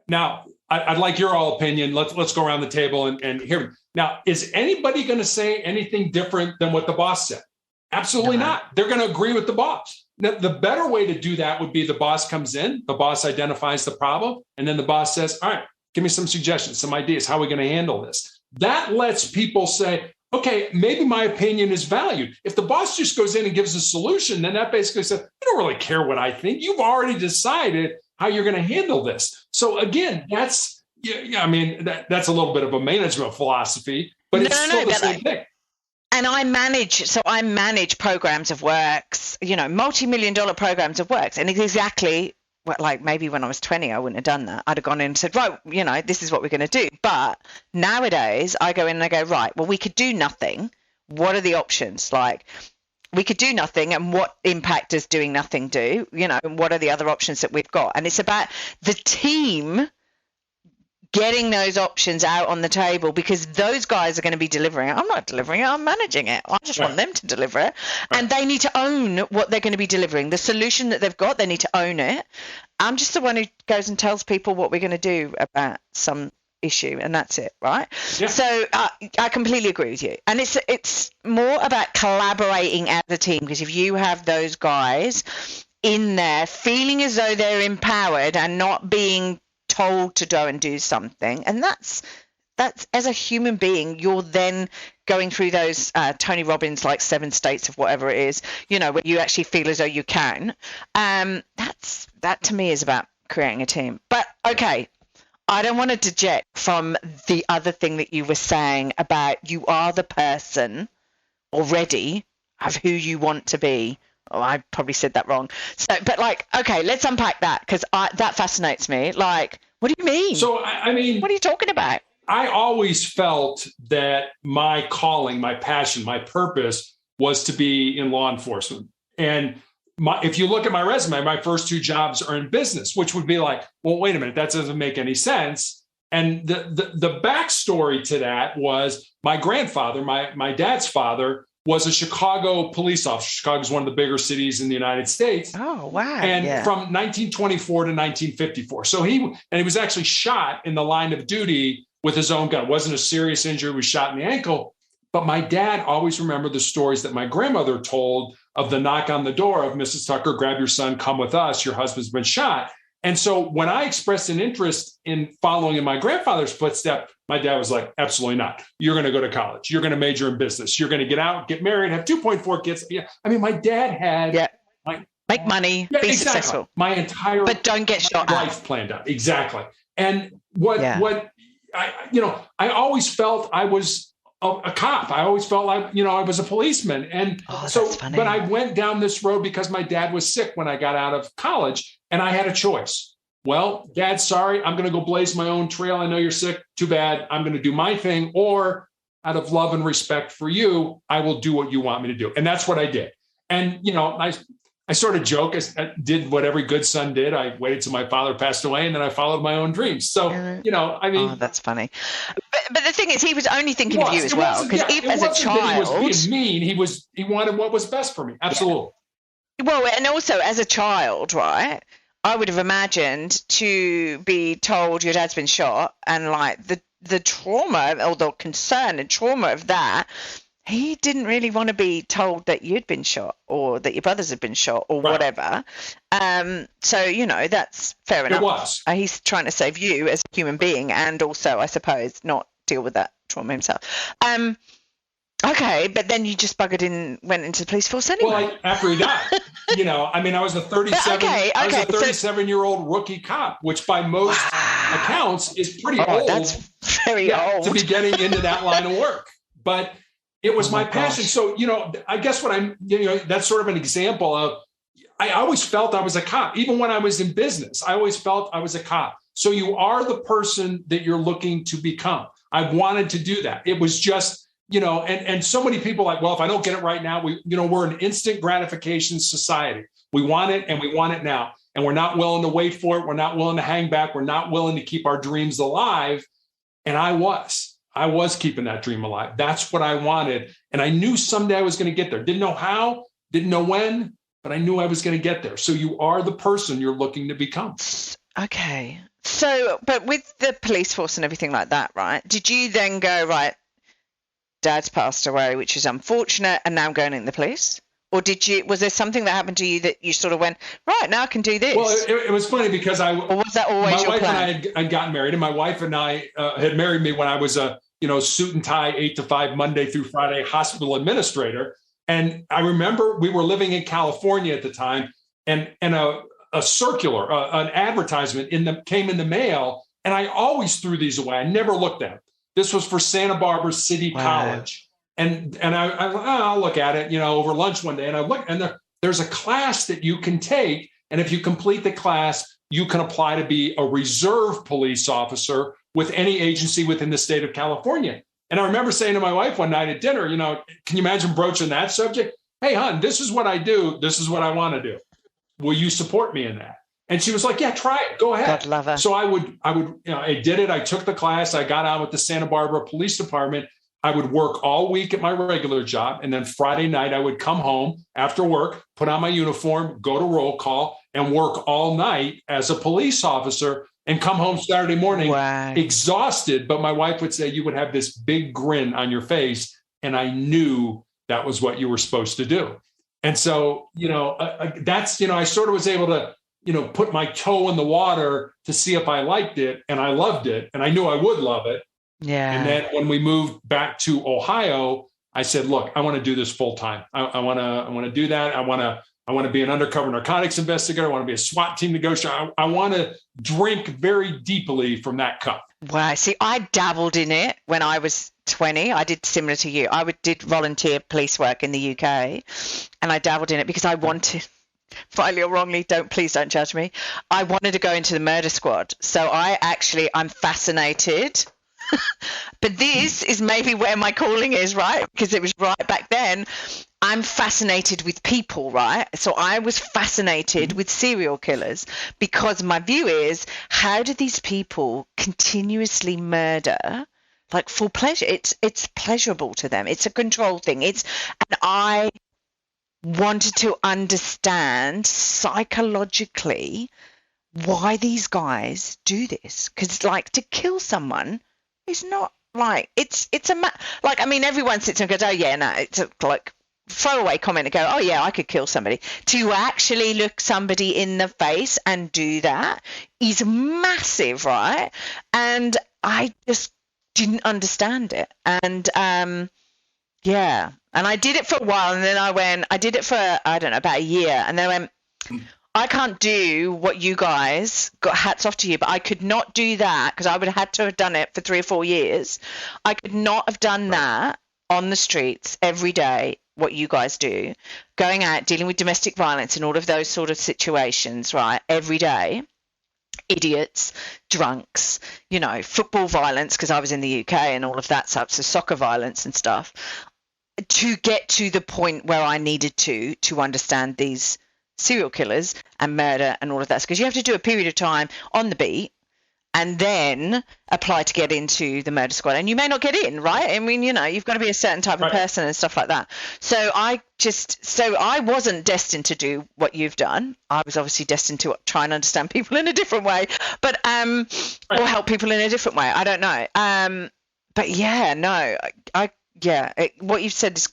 Now, I'd like your all opinion. Let's go around the table and hear. Now, is anybody going to say anything different than what the boss said? Absolutely not. They're going to agree with the boss. Now, the better way to do that would be the boss comes in, the boss identifies the problem, and then the boss says, all right, give me some suggestions, some ideas. How are we going to handle this? That lets people say, okay, maybe my opinion is valued. If the boss just goes in and gives a solution, then that basically says, you don't really care what I think. You've already decided how you're going to handle this. So again, that's a little bit of a management philosophy, but it's still the same thing. And I manage programs of works, multi-million-dollar programs of works. And it's exactly like maybe when I was 20, I wouldn't have done that. I'd have gone in and said, right, this is what we're going to do. But nowadays I go in and I go, right, well, we could do nothing. What are the options? Like, we could do nothing, and what impact does doing nothing do? And what are the other options that we've got? And it's about the team getting those options out on the table, because those guys are going to be delivering it. I'm not delivering it, I'm managing it. I just want them to deliver it. And they need to own what they're going to be delivering. The solution that they've got, they need to own it. I'm just the one who goes and tells people what we're going to do about some issue, and that's it, right? Yeah. So I completely agree with you. And it's more about collaborating as a team, because if you have those guys in there feeling as though they're empowered and not being told to go and do something, and that's as a human being, you're then going through those Tony Robbins, like 7 states of whatever it is, where you actually feel as though you can. That to me is about creating a team. But okay, I don't want to deject from the other thing that you were saying about you are the person already of who you want to be. Oh, I probably said that wrong. So, but okay, let's unpack that, because that fascinates me. Like, what do you mean? So, I mean, what are you talking about? I always felt that my calling, my passion, my purpose was to be in law enforcement. And if you look at my resume, my first 2 jobs are in business, which would be like, well, wait a minute, that doesn't make any sense. And the backstory to that was my grandfather, my dad's father, was a Chicago police officer. Chicago is one of the bigger cities in the United States. Oh, wow. And from 1924 to 1954. So he was actually shot in the line of duty with his own gun. It wasn't a serious injury, was shot in the ankle. But my dad always remembered the stories that my grandmother told of the knock on the door of Mrs. Tucker, grab your son, come with us, your husband's been shot. And so when I expressed an interest in following in my grandfather's footsteps, my dad was like, absolutely not. You're going to go to college. You're going to major in business. You're going to get out, get married, have 2.4 kids. Yeah. I mean, my dad had make money, be successful. My entire but don't get shot life planned out. Exactly. And what I always felt I was a cop. I always felt like, I was a policeman. And but I went down this road because my dad was sick when I got out of college and I had a choice. Well, Dad, sorry, I'm going to go blaze my own trail. I know you're sick. Too bad. I'm going to do my thing. Or out of love and respect for you, I will do what you want me to do. And that's what I did. And, I sort of joke, I did what every good son did. I waited till my father passed away and then I followed my own dreams. So, Oh, that's funny. But the thing is, he was only thinking of you as well. Because as a child, he was being mean. He wanted what was best for me. Absolutely. Yeah. Well, and also as a child, right, I would have imagined to be told your dad's been shot and like the trauma or the concern and trauma of that. He didn't really want to be told that you'd been shot or that your brothers had been shot or whatever. So, that's fair enough. It was. He's trying to save you as a human being and also, I suppose, not deal with that trauma himself. Okay, but then you just went into the police force anyway. Well, after he died, I was a 37-year-old rookie cop, which by most accounts is pretty old. That's very old. To be getting into that line of work. But it was my passion. So, I guess that's sort of an example of, I always felt I was a cop. Even when I was in business, I always felt I was a cop. So you are the person that you're looking to become. I wanted to do that. It was just, and so many people like, well, if I don't get it right now, we're an instant gratification society. We want it and we want it now. And we're not willing to wait for it. We're not willing to hang back. We're not willing to keep our dreams alive. And I was keeping that dream alive. That's what I wanted. And I knew someday I was going to get there. Didn't know how, didn't know when, but I knew I was going to get there. So you are the person you're looking to become. Okay. So, but with the police force and everything like that, right? Did you then go, right, Dad's passed away, which is unfortunate, and now I'm going in the police? Or was there something that happened to you that you sort of went, right, now I can do this? Well, it was funny because or was that always your plan? My wife and I had gotten married, and my wife and I had married me when I was a, suit and tie, 8 to 5, Monday through Friday hospital administrator. And I remember we were living in California at the time, and a circular, an advertisement came in the mail, and I always threw these away. I never looked at them. This was for Santa Barbara City College. And I'll look at it, over lunch one day, and I look, and there's a class that you can take. And if you complete the class, you can apply to be a reserve police officer with any agency within the state of California. And I remember saying to my wife one night at dinner, can you imagine broaching that subject? Hey, hon, this is what I do. This is what I want to do. Will you support me in that? And she was like, yeah, try it. Go ahead. God love her. So I did it. I took the class. I got on with the Santa Barbara Police Department. I would work all week at my regular job. And then Friday night, I would come home after work, put on my uniform, go to roll call, and work all night as a police officer and come home Saturday morning exhausted. But my wife would say, you would have this big grin on your face. And I knew that was what you were supposed to do. And so, that's, I sort of was able to, put my toe in the water to see if I liked it. And I loved it. And I knew I would love it. Yeah. And then when we moved back to Ohio, I said, look, I want to do this full time. I want to do that. I want to be an undercover narcotics investigator. I want to be a SWAT team negotiator. I want to drink very deeply from that cup. Wow. See, I dabbled in it when I was 20. I did similar to you. did volunteer police work in the UK, and I dabbled in it because I wanted, rightly or wrongly, please don't judge me. I wanted to go into the murder squad. So I'm fascinated. But this is maybe where my calling is, right? Because it was right back then. I'm fascinated with people, right? So I was fascinated with serial killers because my view is, how do these people continuously murder like for pleasure. It's pleasurable to them. It's a control thing. And I wanted to understand psychologically why these guys do this, because like to kill someone is not like it's like, I mean, everyone sits and goes, oh yeah, no, it's a like throwaway comment and go, oh yeah, I could kill somebody. To actually look somebody in the face and do that is massive, right? And I just didn't understand it. And yeah, and I did it for a while, and then I did it for, I don't know, about a year, and then I went, I can't do what you guys got, hats off to you, but I could not do that, because I would have had to have done it for 3 or 4 years. I could not have done that on the streets every day, what you guys do, going out, dealing with domestic violence and all of those sort of situations, right, every day. Idiots, drunks, you know, football violence, because I was in the UK and all of that stuff, so soccer violence and stuff, to get to the point where I needed to understand these serial killers and murder and all of that, because you have to do a period of time on the beat and then apply to get into the murder squad, and you may not get in, right? I mean, you know, you've got to be a certain type of person and stuff like that. So I wasn't destined to do what you've done. I was obviously destined to try and understand people in a different way, but or help people in a different way. I don't know. But yeah, no, what you've said is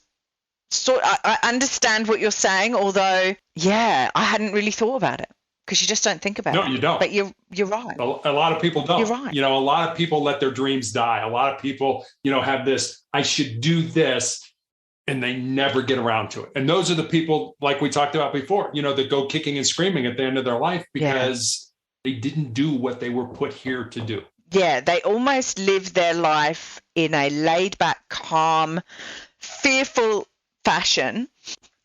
I understand what you're saying, although yeah, I hadn't really thought about it, because you just don't think about it. No, you don't. But you're right. A lot of people don't. You're right. You know, a lot of people let their dreams die. A lot of people, you know, have this, I should do this, and they never get around to it. And those are the people, like we talked about before, you know, that go kicking and screaming at the end of their life because they didn't do what they were put here to do. Yeah, they almost live their life in a laid back, calm, fearful fashion.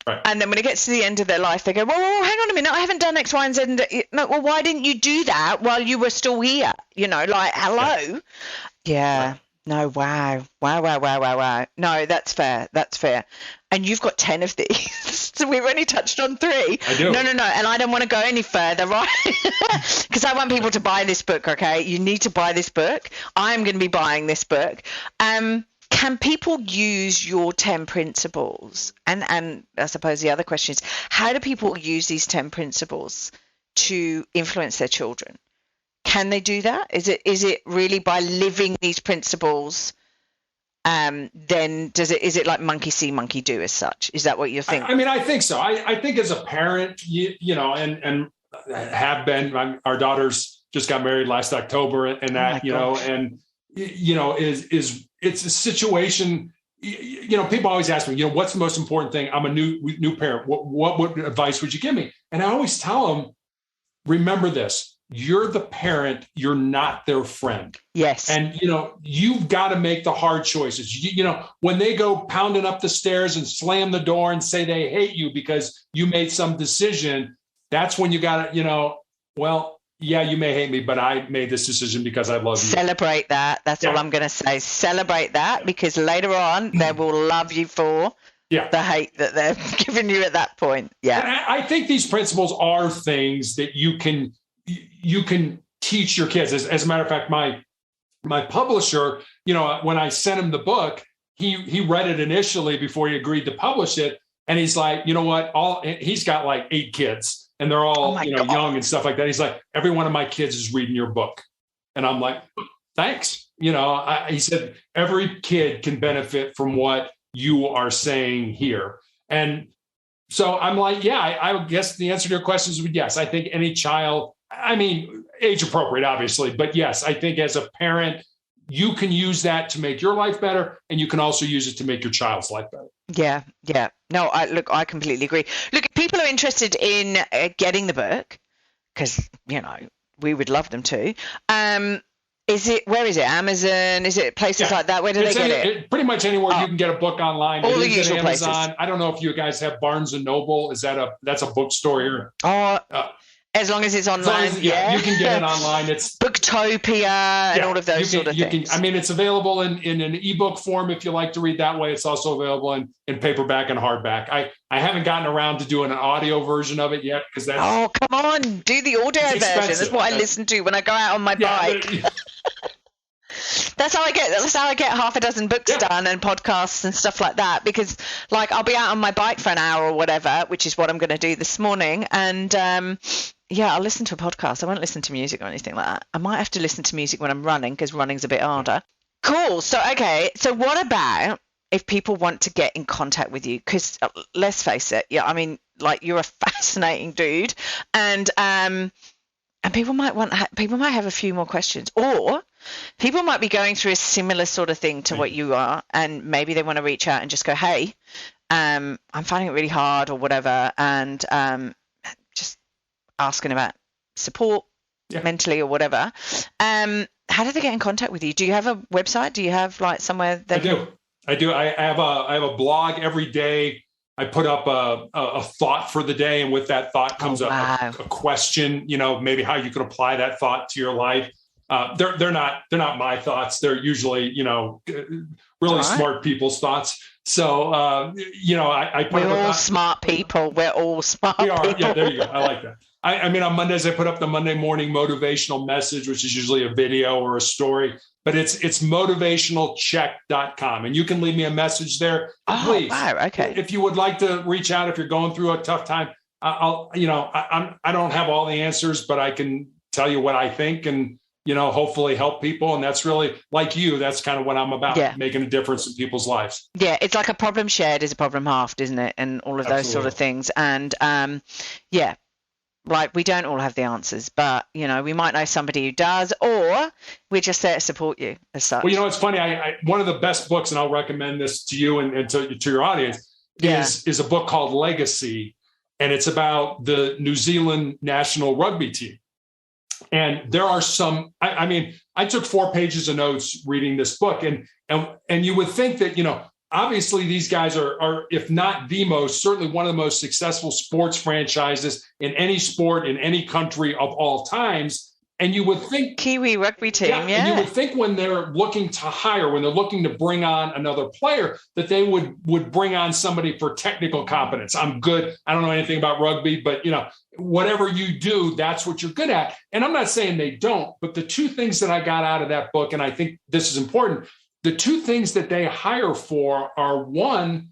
Right. And then when it gets to the end of their life, they go, well, hang on a minute, I haven't done X, Y, and Z. No, well, why didn't you do that while you were still here? You know, like, hello? Yeah. Right. No, wow. No, that's fair. That's fair. And you've got 10 of these. So we've only touched on 3. I do. No. And I don't want to go any further, right? Because I want people to buy this book, okay? You need to buy this book. I'm going to be buying this book. Can people use your 10 principles? And I suppose the other question is, how do people use these 10 principles to influence their children? Can they do that? Is it really by living these principles? Then is it like monkey see, monkey do as such? Is that what you're thinking? I mean, I think so. I think as a parent, you know, and have been, our daughters just got married last October, and that, you know, and you know, it's a situation, you know, people always ask me, you know, what's the most important thing? I'm a new parent. What advice would you give me? And I always tell them, remember this, you're the parent, you're not their friend. Yes. And, you know, you've got to make the hard choices. You know, when they go pounding up the stairs and slam the door and say they hate you because you made some decision, that's when you got to, you know, well, yeah, you may hate me, but I made this decision because I love you. Celebrate that. That's all I'm going to say. Celebrate that, because later on they will love you for the hate that they're giving you at that point. Yeah. And I think these principles are things that you can teach your kids. As a matter of fact, my publisher, you know, when I sent him the book, he read it initially before he agreed to publish it. And he's like, you know what? He's got like 8 kids. And they're all, young and stuff like that. He's like, every one of my kids is reading your book. And I'm like, thanks. You know, he said, every kid can benefit from what you are saying here. And so I'm like, yeah, I guess the answer to your question is yes. I think any child, I mean, age appropriate, obviously. But yes, I think as a parent, you can use that to make your life better. And you can also use it to make your child's life better. Yeah. No, I completely agree. Look, if people are interested in getting the book, because, you know, we would love them to. Where is it? Amazon? Is it places like that? Where do they get it? Pretty much anywhere you can get a book online. All the usual Amazon. places. I don't know if you guys have Barnes and Noble. That's a bookstore here? As long as it's online, you can get it online. It's Booktopia and all of those sort of things. I mean, it's available in an ebook form if you like to read that way. It's also available in paperback and hardback. I haven't gotten around to doing an audio version of it yet because that's. Oh, come on, do the audio version. That's what I listen to when I go out on my bike. That's how I get half a dozen books done and podcasts and stuff like that, because like I'll be out on my bike for an hour or whatever, which is what I'm going to do this morning, and I'll listen to a podcast. I won't listen to music or anything like that. I might have to listen to music when I'm running, because running's a bit harder. Cool. So what about if people want to get in contact with you? Because let's face it, I mean, like, you're a fascinating dude, and people might have a few more questions, or people might be going through a similar sort of thing to what you are, and maybe they want to reach out and just go, hey, I'm finding it really hard or whatever, and just asking about support mentally or whatever. How do they get in contact with you? Do you have a website? Do you have like somewhere that I do. I have a blog every day. I put up a thought for the day, and with that thought comes a question, maybe how you could apply that thought to your life. They're not my thoughts. They're usually, really smart people's thoughts. So, I put We're all smart people. We're all smart people. Yeah, there you go. I like that. I mean, on Mondays, I put up the Monday morning motivational message, which is usually a video or a story, but it's motivationalcheck.com. And you can leave me a message there. Please. Wow. Okay. If you would like to reach out, if you're going through a tough time, I don't have all the answers, but I can tell you what I think and, hopefully help people. And that's really, like you, that's kind of what I'm about, making a difference in people's lives. Yeah. It's like a problem shared is a problem halved, isn't it? And all of those sort of things. And like, we don't all have the answers, but, we might know somebody who does, or we're just there to support you as such. Well, it's funny. I one of the best books, and I'll recommend this to you and to your audience, is a book called Legacy. And it's about the New Zealand national rugby team. And there are some, I took 4 pages of notes reading this book, and you would think that, obviously these guys are, if not the most, certainly one of the most successful sports franchises in any sport, in any country of all times. And you would think Kiwi rugby team, And you would think when they're looking to hire, when they're looking to bring on another player, that they would bring on somebody for technical competence. I'm good. I don't know anything about rugby, but whatever you do, that's what you're good at. And I'm not saying they don't, but the 2 things that I got out of that book, and I think this is important, the 2 things that they hire for are, 1,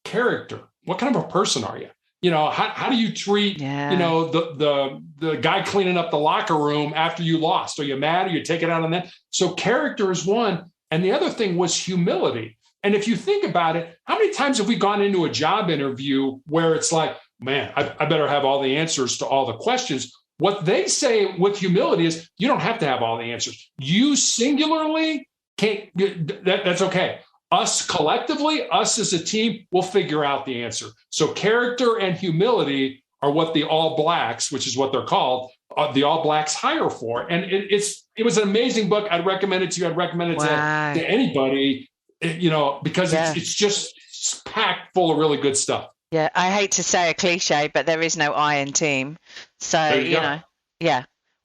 character. What kind of a person are you? How do you treat, the guy cleaning up the locker room after you lost? Are you mad? Or you take it out on them? So character is 1. And the other thing was humility. And if you think about it, how many times have we gone into a job interview where it's like, man, I better have all the answers to all the questions? What they say with humility is, you don't have to have all the answers. You singularly can't, that's okay. Us collectively, us as a team, will figure out the answer. So character and humility are what the All Blacks, which is what they're called, the All Blacks hire for. And it was an amazing book. I'd recommend it to you. I'd recommend it to anybody, because it's just packed full of really good stuff. Yeah, I hate to say a cliche, but there is no I in team. So,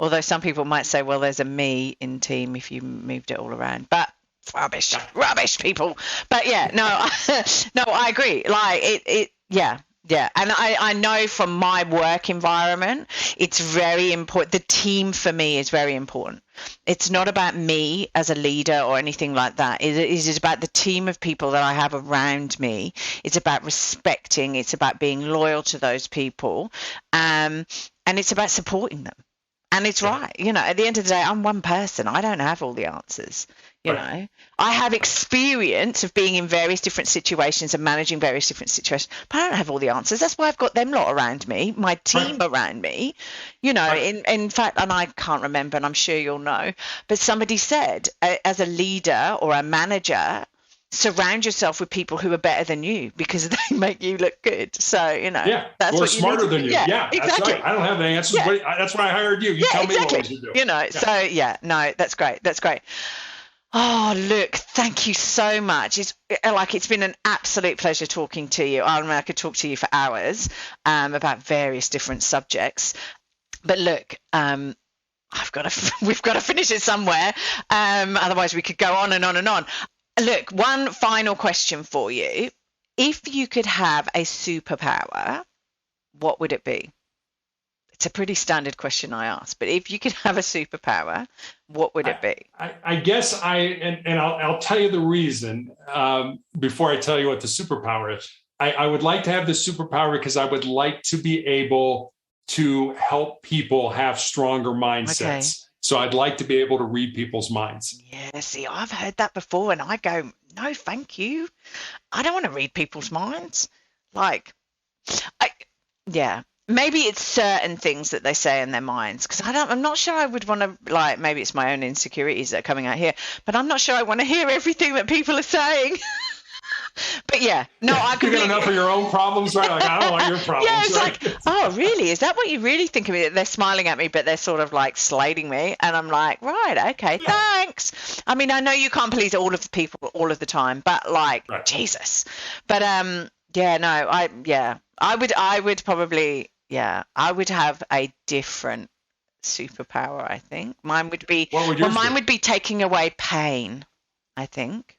although some people might say, well, there's a me in team if you moved it all around. But rubbish people. But I agree. Like and I know from my work environment, it's very important. The team for me is very important. It's not about me as a leader or anything like that. It is about the team of people that I have around me. It's about respecting, it's about being loyal to those people, and it's about supporting them. And it's right. At the end of the day, I'm one person. I don't have all the answers. I have experience of being in various different situations and managing various different situations, but I don't have all the answers. That's why I've got them lot around me, my team around me, in fact, and I can't remember, and I'm sure you'll know, but somebody said, as a leader or a manager, surround yourself with people who are better than you, because they make you look good. So, that's what smarter than you. Yeah, exactly. That's right. I don't have the answers, but that's why I hired you. You tell me what we should do. So that's great. That's great. Oh, look, thank you so much. It's been an absolute pleasure talking to you. I could talk to you for hours about various different subjects. But look, we've got to finish it somewhere. Otherwise we could go on and on and on. Look, one final question for you. If you could have a superpower, what would it be? It's a pretty standard question I ask, but if you could have a superpower, what would it be? I I guess I'll tell you the reason before I tell you what the superpower is. I would like to have the superpower because I would like to be able to help people have stronger mindsets. Okay. So I'd like to be able to read people's minds. Yeah, see, I've heard that before and I go, no, thank you. I don't want to read people's minds. Maybe it's certain things that they say in their minds because I'm not sure I would want to, maybe it's my own insecurities that are coming out here, but I'm not sure I want to hear everything that people are saying. But I you got enough of your own problems, right? Like, I don't want your problems. Yeah, it's right? like, oh, really? Is that what you really think of me? They're smiling at me, but they're sort of like slating me, and I'm like, right, okay, thanks. I mean, I know you can't please all of the people all of the time, but right. Jesus. But I would probably, I would have a different superpower. I think mine would be. What would yours be? Mine would be taking away pain. I think.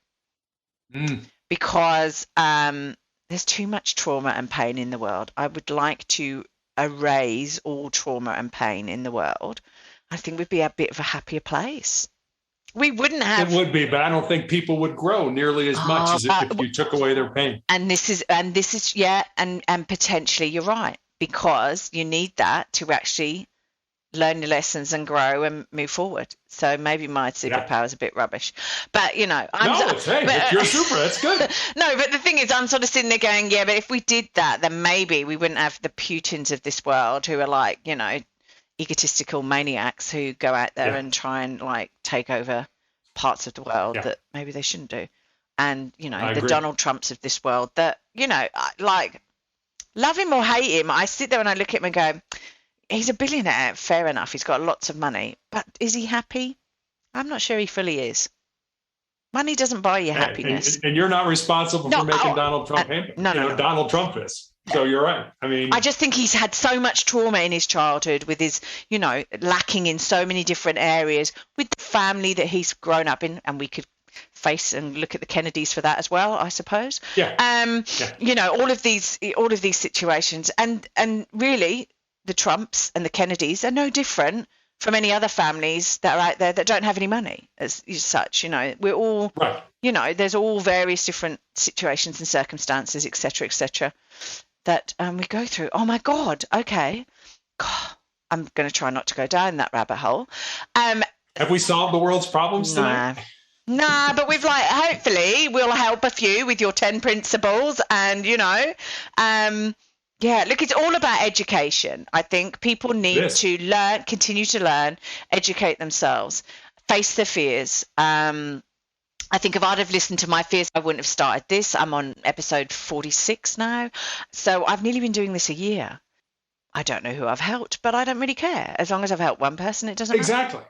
Because there's too much trauma and pain in the world. I would like to erase all trauma and pain in the world. I think we'd be a bit of a happier place. We wouldn't have. It would be, but I don't think people would grow nearly as much as if you took away their pain. And this is and potentially you're right, because you need that to actually learn your lessons and grow and move forward. So maybe my superpower is a bit rubbish, but but you're super. That's good. No, but the thing is, I'm sort of sitting there going, but if we did that, then maybe we wouldn't have the Putins of this world who are egotistical maniacs who go out there and try and take over parts of the world that maybe they shouldn't do. And, the Donald Trumps of this world that, love him or hate him, I sit there and I look at him and go, he's a billionaire, fair enough. He's got lots of money. But is he happy? I'm not sure he fully is. Money doesn't buy you happiness. And you're not responsible for making Donald Trump happy. No. Donald Trump is. So you're right. I mean, I just think he's had so much trauma in his childhood with his, lacking in so many different areas with the family that he's grown up in. And we could face and look at the Kennedys for that as well, I suppose. All of these situations and really, the Trumps and the Kennedys are no different from any other families that are out there that don't have any money as such. We're all, there's all various different situations and circumstances, et cetera, that we go through. Oh, my God. Okay. God, I'm going to try not to go down that rabbit hole. Have we solved the world's problems tonight? Nah, but we've hopefully we'll help a few with your 10 principles and, look, it's all about education. I think people need to continue to learn, educate themselves, face their fears. I think if I'd have listened to my fears, I wouldn't have started this. I'm on episode 46 now. So I've nearly been doing this a year. I don't know who I've helped, but I don't really care. As long as I've helped one person, it doesn't matter. Exactly.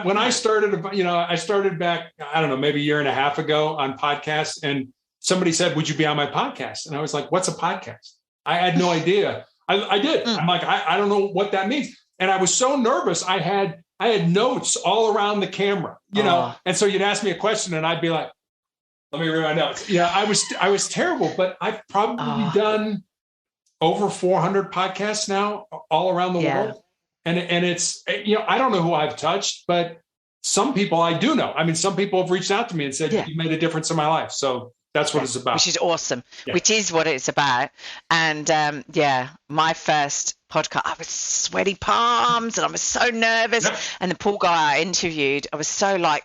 When I started, I started back, I don't know, maybe a year and a half ago on podcasts, and somebody said, would you be on my podcast? And I was like, what's a podcast? I had no idea. I did. I'm like, I don't know what that means. And I was so nervous. I had notes all around the camera, and so you'd ask me a question and I'd be like, let me read my notes. Yeah, I was terrible, but I've probably done over 400 podcasts now all around the world. And it's, I don't know who I've touched, but some people I do know. I mean, some people have reached out to me and said, you made a difference in my life. So that's what it's about. Which is awesome, which is what it's about. And my first podcast, I was sweaty palms and I was so nervous. Yeah. And the poor guy I interviewed, I was so like,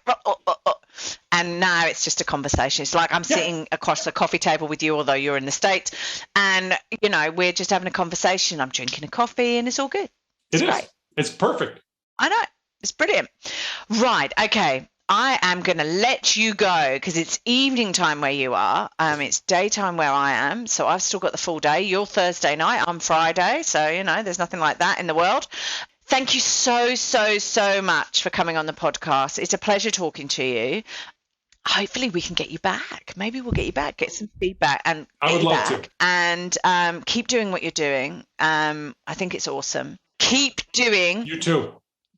and now it's just a conversation. It's like I'm sitting across the coffee table with you, although you're in the States. And, we're just having a conversation. I'm drinking a coffee and it's all good. It's great. It's perfect. I know. It's brilliant. Right. Okay. I am going to let you go because it's evening time where you are. It's daytime where I am. So I've still got the full day. You're Thursday night. I'm Friday. So, there's nothing like that in the world. Thank you so, so, so much for coming on the podcast. It's a pleasure talking to you. Hopefully we can get you back. Maybe we'll get you back, get some feedback and I would love to. And keep doing what you're doing. I think it's awesome. Keep doing. You too.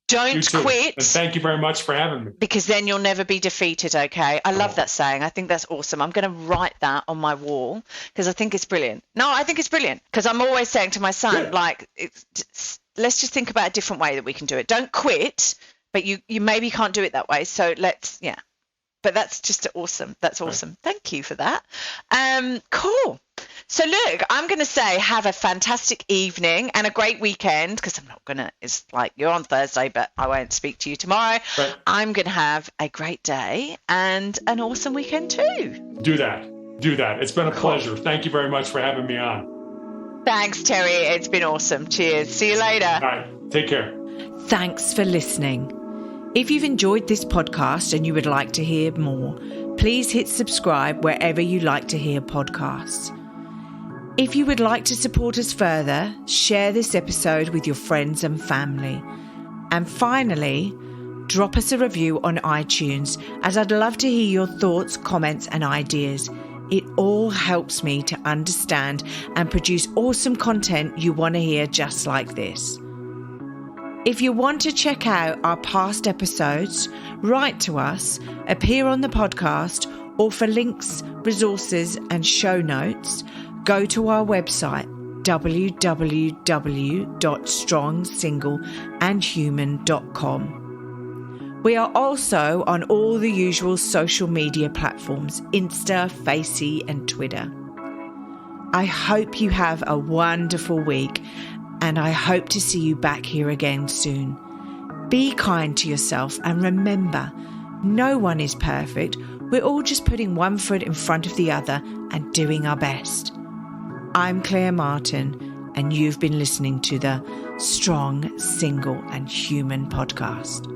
Don't quit. And thank you very much for having me. Because then you'll never be defeated, okay? I love that saying. I think that's awesome. I'm going to write that on my wall because I think it's brilliant. No, I think it's brilliant because I'm always saying to my son, let's just think about a different way that we can do it. Don't quit, but you maybe can't do it that way. So but that's just awesome. That's awesome. Right. Thank you for that. Cool. So look, I'm going to say have a fantastic evening and a great weekend, because I'm not going to, it's like you're on Thursday, but I won't speak to you tomorrow. Right. I'm going to have a great day and an awesome weekend too. Do that. It's been a pleasure. Thank you very much for having me on. Thanks, Terry. It's been awesome. Cheers. See you later. All right. Take care. Thanks for listening. If you've enjoyed this podcast and you would like to hear more, please hit subscribe wherever you like to hear podcasts. If you would like to support us further, share this episode with your friends and family. And finally, drop us a review on iTunes, as I'd love to hear your thoughts, comments and ideas. It all helps me to understand and produce awesome content you want to hear just like this. If you want to check out our past episodes, write to us, appear on the podcast, or for links, resources and show notes, go to our website www.strongsingleandhuman.com. We are also on all the usual social media platforms, Insta, Facey and Twitter. I hope you have a wonderful week, and I hope to see you back here again soon. Be kind to yourself and remember, no one is perfect. We're all just putting one foot in front of the other and doing our best. I'm Claire Martin, and you've been listening to the Strong, Single and Human podcast.